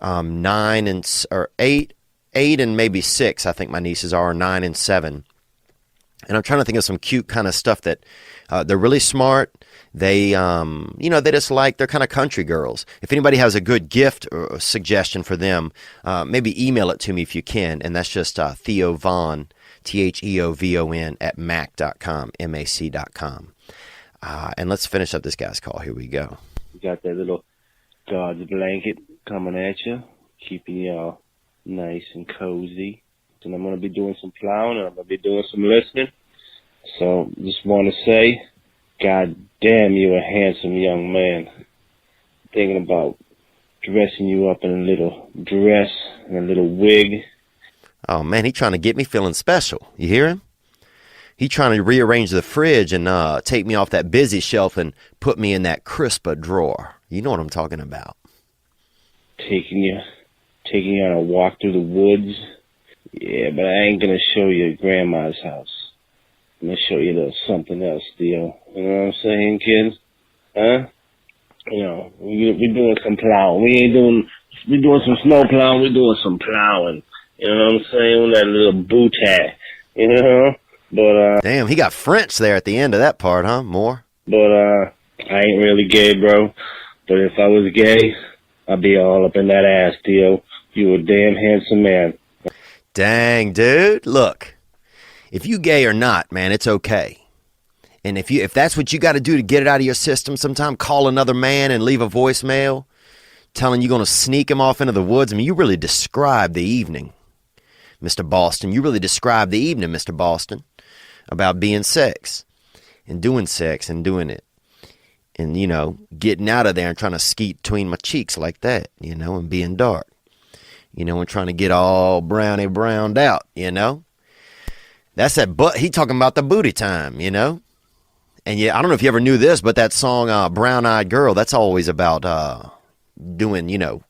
9 and or 8 and maybe 6, I think my nieces are, 9 and 7. And I'm trying to think of some cute kind of stuff that they're really smart. They, you know, they just like, they're kind of country girls. If anybody has a good gift or a suggestion for them, maybe email it to me if you can. And that's just Theo Von, TheoVon at mac.com, MAC.com. And let's finish up this guy's call. Here we go. You got that little God's blanket coming at you, keeping y'all nice and cozy. And I'm going to be doing some plowing, and I'm going to be doing some listening. So just want to say, God damn, you're a handsome young man. Thinking about dressing you up in a little dress and a little wig. Oh, man, he trying to get me feeling special. You hear him? He trying to rearrange the fridge and take me off that busy shelf and put me in that crisper drawer. You know what I'm talking about. Taking you on a walk through the woods. Yeah, but I ain't going to show you Grandma's house. I'm going to show you a little something else, Theo. You know what I'm saying, kids? Huh? You know, we're doing some plowing. We're doing some snow plowing. We're doing some plowing. You know what I'm saying? With that little boot hat. You know? But, damn, he got French there at the end of that part, huh? More? But, I ain't really gay, bro. But if I was gay, I'd be all up in that ass, Theo. You a damn handsome man. Dang, dude. Look, if you gay or not, man, it's okay. And if that's what you got to do to get it out of your system, sometime call another man and leave a voicemail telling you're going to sneak him off into the woods. I mean, you really described the evening, Mr. Boston. You really described the evening, Mr. Boston, about being sex and doing it. And, you know, getting out of there and trying to skeet between my cheeks like that, you know, and being dark. You know, and trying to get all browned out, you know. That's that butt. He talking about the booty time, you know. And yeah, I don't know if you ever knew this, but that song, Brown Eyed Girl, that's always about doing, you know,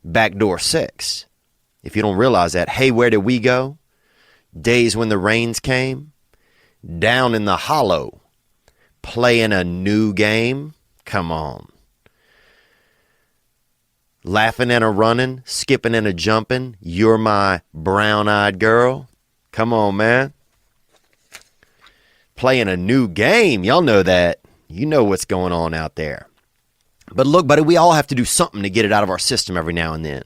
backdoor sex. If you don't realize that, Hey, Where Did We Go? Days When the Rains Came. Down in the Hollow. Playing a New Game. Come on. Laughing and a running, skipping and a jumping. You're my brown-eyed girl. Come on, man. Playing a new game. Y'all know that. You know what's going on out there. But look, buddy, we all have to do something to get it out of our system every now and then.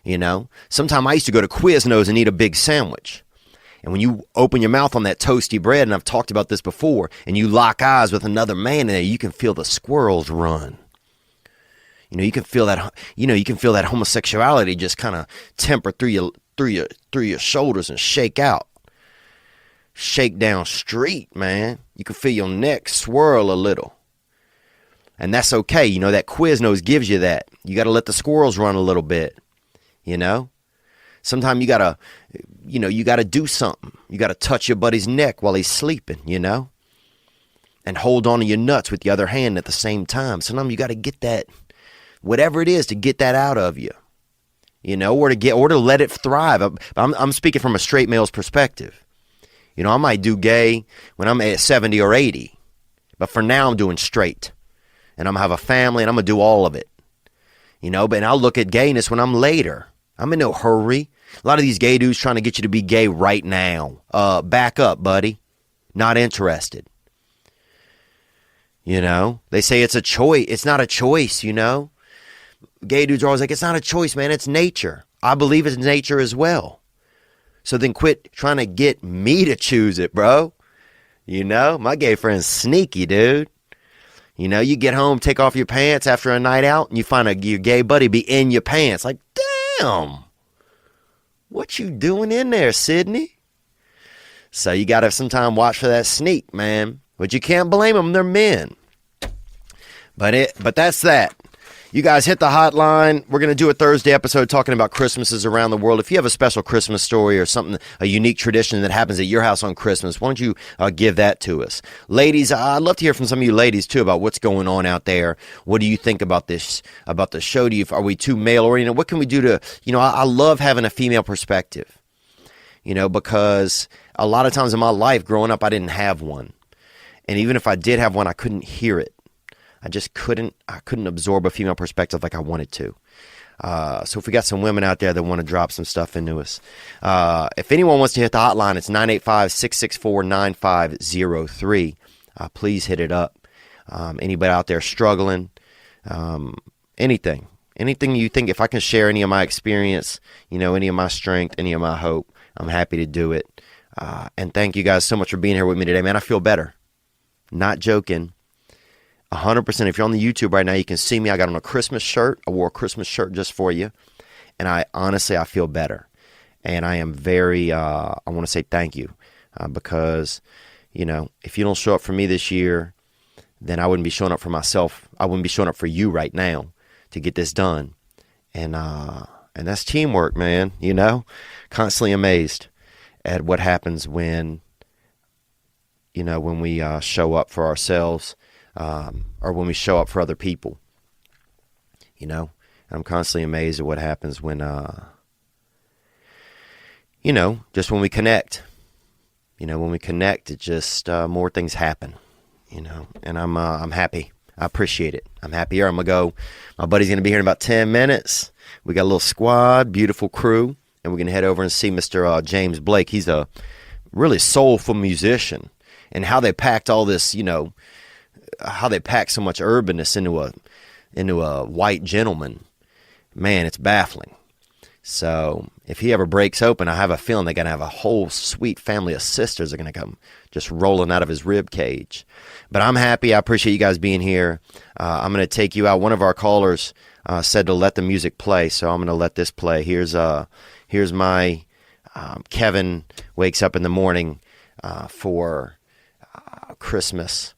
You know? Sometime I used to go to Quiznos and eat a big sandwich. And when you open your mouth on that toasty bread, and I've talked about this before, and you lock eyes with another man in there, you can feel the squirrels run. You know, you can feel that homosexuality just kind of temper through your shoulders and shake out. Shake down street, man. You can feel your neck swirl a little. And that's okay. You know, that Quiznos gives you that. You got to let the squirrels run a little bit, you know? Sometimes you got to do something. You got to touch your buddy's neck while he's sleeping, you know? And hold on to your nuts with the other hand at the same time. Sometimes you got to get that, whatever it is, to get that out of you, you know, or to let it thrive. I'm speaking from a straight male's perspective. You know, I might do gay when I'm at 70 or 80, but for now I'm doing straight, and I'm going to have a family, and I'm going to do all of it, you know, but I'll look at gayness when I'm later. I'm in no hurry. A lot of these gay dudes trying to get you to be gay right now. Back up, buddy. Not interested. You know, they say it's a choice. It's not a choice, you know. Gay dudes are always like, it's not a choice, man. It's nature. I believe it's nature as well. So then quit trying to get me to choose it, bro. You know, my gay friend's sneaky, dude. You know, you get home, take off your pants after a night out, and you find your gay buddy be in your pants. Like, damn. What you doing in there, Sydney? So you got to sometime watch for that sneak, man. But you can't blame them. They're men. But that's that. You guys hit the hotline. We're going to do a Thursday episode talking about Christmases around the world. If you have a special Christmas story or something, a unique tradition that happens at your house on Christmas, why don't you give that to us? Ladies, I'd love to hear from some of you ladies, too, about what's going on out there. What do you think about this, about the show? Are we too male-oriented? What can we do to, I love having a female perspective, because a lot of times in my life growing up, I didn't have one. And even if I did have one, I couldn't hear it. I couldn't absorb a female perspective like I wanted to. So if we got some women out there that want to drop some stuff into us, if anyone wants to hit the hotline, it's 985-664-9503. Please hit it up. Anybody out there struggling, anything you think, if I can share any of my experience, any of my strength, any of my hope, I'm happy to do it. And thank you guys so much for being here with me today, man. I feel better. Not joking. 100%. If you're on the YouTube right now, you can see me. I got on a Christmas shirt. I wore a Christmas shirt just for you. And I feel better. And I am very, I want to say thank you. Because, if you don't show up for me this year, then I wouldn't be showing up for myself. I wouldn't be showing up for you right now to get this done. And that's teamwork, man. Constantly amazed at what happens when we show up for ourselves. Or when we show up for other people, I'm constantly amazed at what happens when, just when we connect, when we connect, it just, more things happen, and I'm happy. I appreciate it. I'm happier. I'm going to go. My buddy's going to be here in about 10 minutes. We got a little squad, beautiful crew, and we're going to head over and see Mr. James Blake. He's a really soulful musician, and how they packed all this, how they pack so much urbanness into a white gentleman, man, it's baffling. So if he ever breaks open, I have a feeling they're going to have a whole sweet family of sisters are going to come just rolling out of his rib cage. But I'm happy. I appreciate you guys being here. I'm going to take you out. One of our callers said to let the music play, so I'm going to let this play. Here's my Kevin wakes up in the morning for Christmas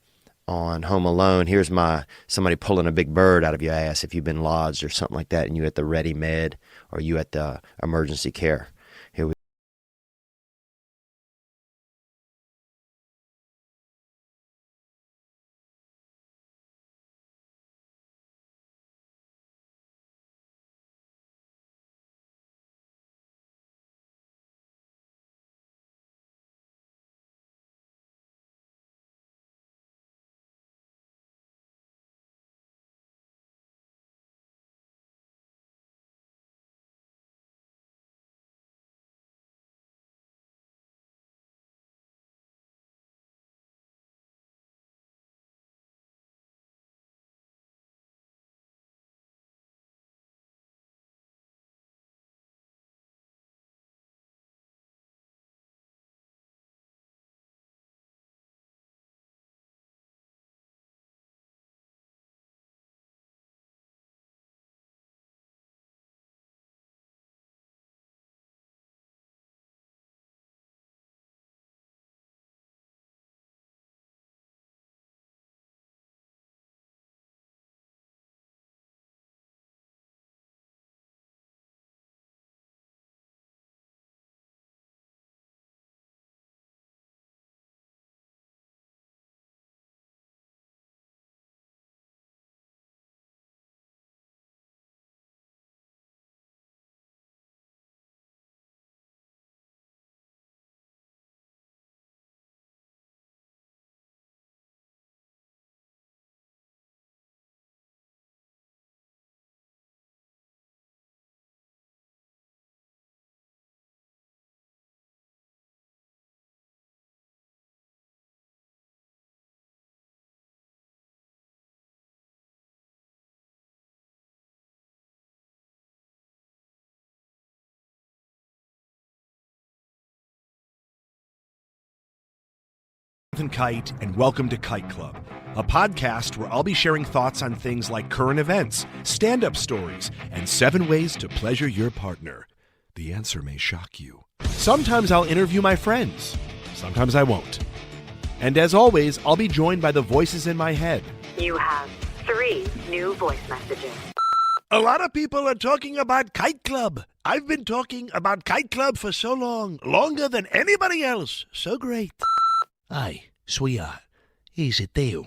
on Home Alone. Here's somebody pulling a big bird out of your ass if you've been lodged or something like that, and you at the Ready Med or you at the emergency care. Here we Jonathan Kite, and welcome to Kite Club, a podcast where I'll be sharing thoughts on things like current events, stand-up stories, and 7 ways to pleasure your partner. The answer may shock you. Sometimes I'll interview my friends. Sometimes I won't. And as always, I'll be joined by the voices in my head. You have 3 new voice messages. A lot of people are talking about Kite Club. I've been talking about Kite Club for so long, longer than anybody else. So great. Hey, sweetheart, here's the deal.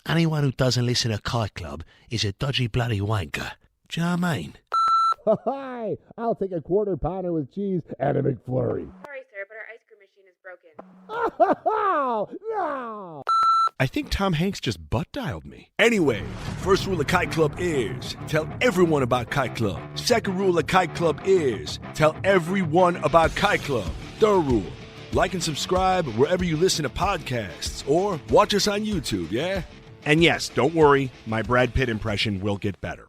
Anyone who doesn't listen to Kite Club is a dodgy bloody wanker. Do you know what I mean? Hi, I'll take a quarter pounder with cheese and a McFlurry. Sorry, sir, but our ice cream machine is broken. No! I think Tom Hanks just butt-dialed me. Anyway, first rule of Kite Club is tell everyone about Kite Club. Second rule of Kite Club is tell everyone about Kite Club. Third rule, like and subscribe wherever you listen to podcasts or watch us on YouTube, yeah? And yes, don't worry, my Brad Pitt impression will get better.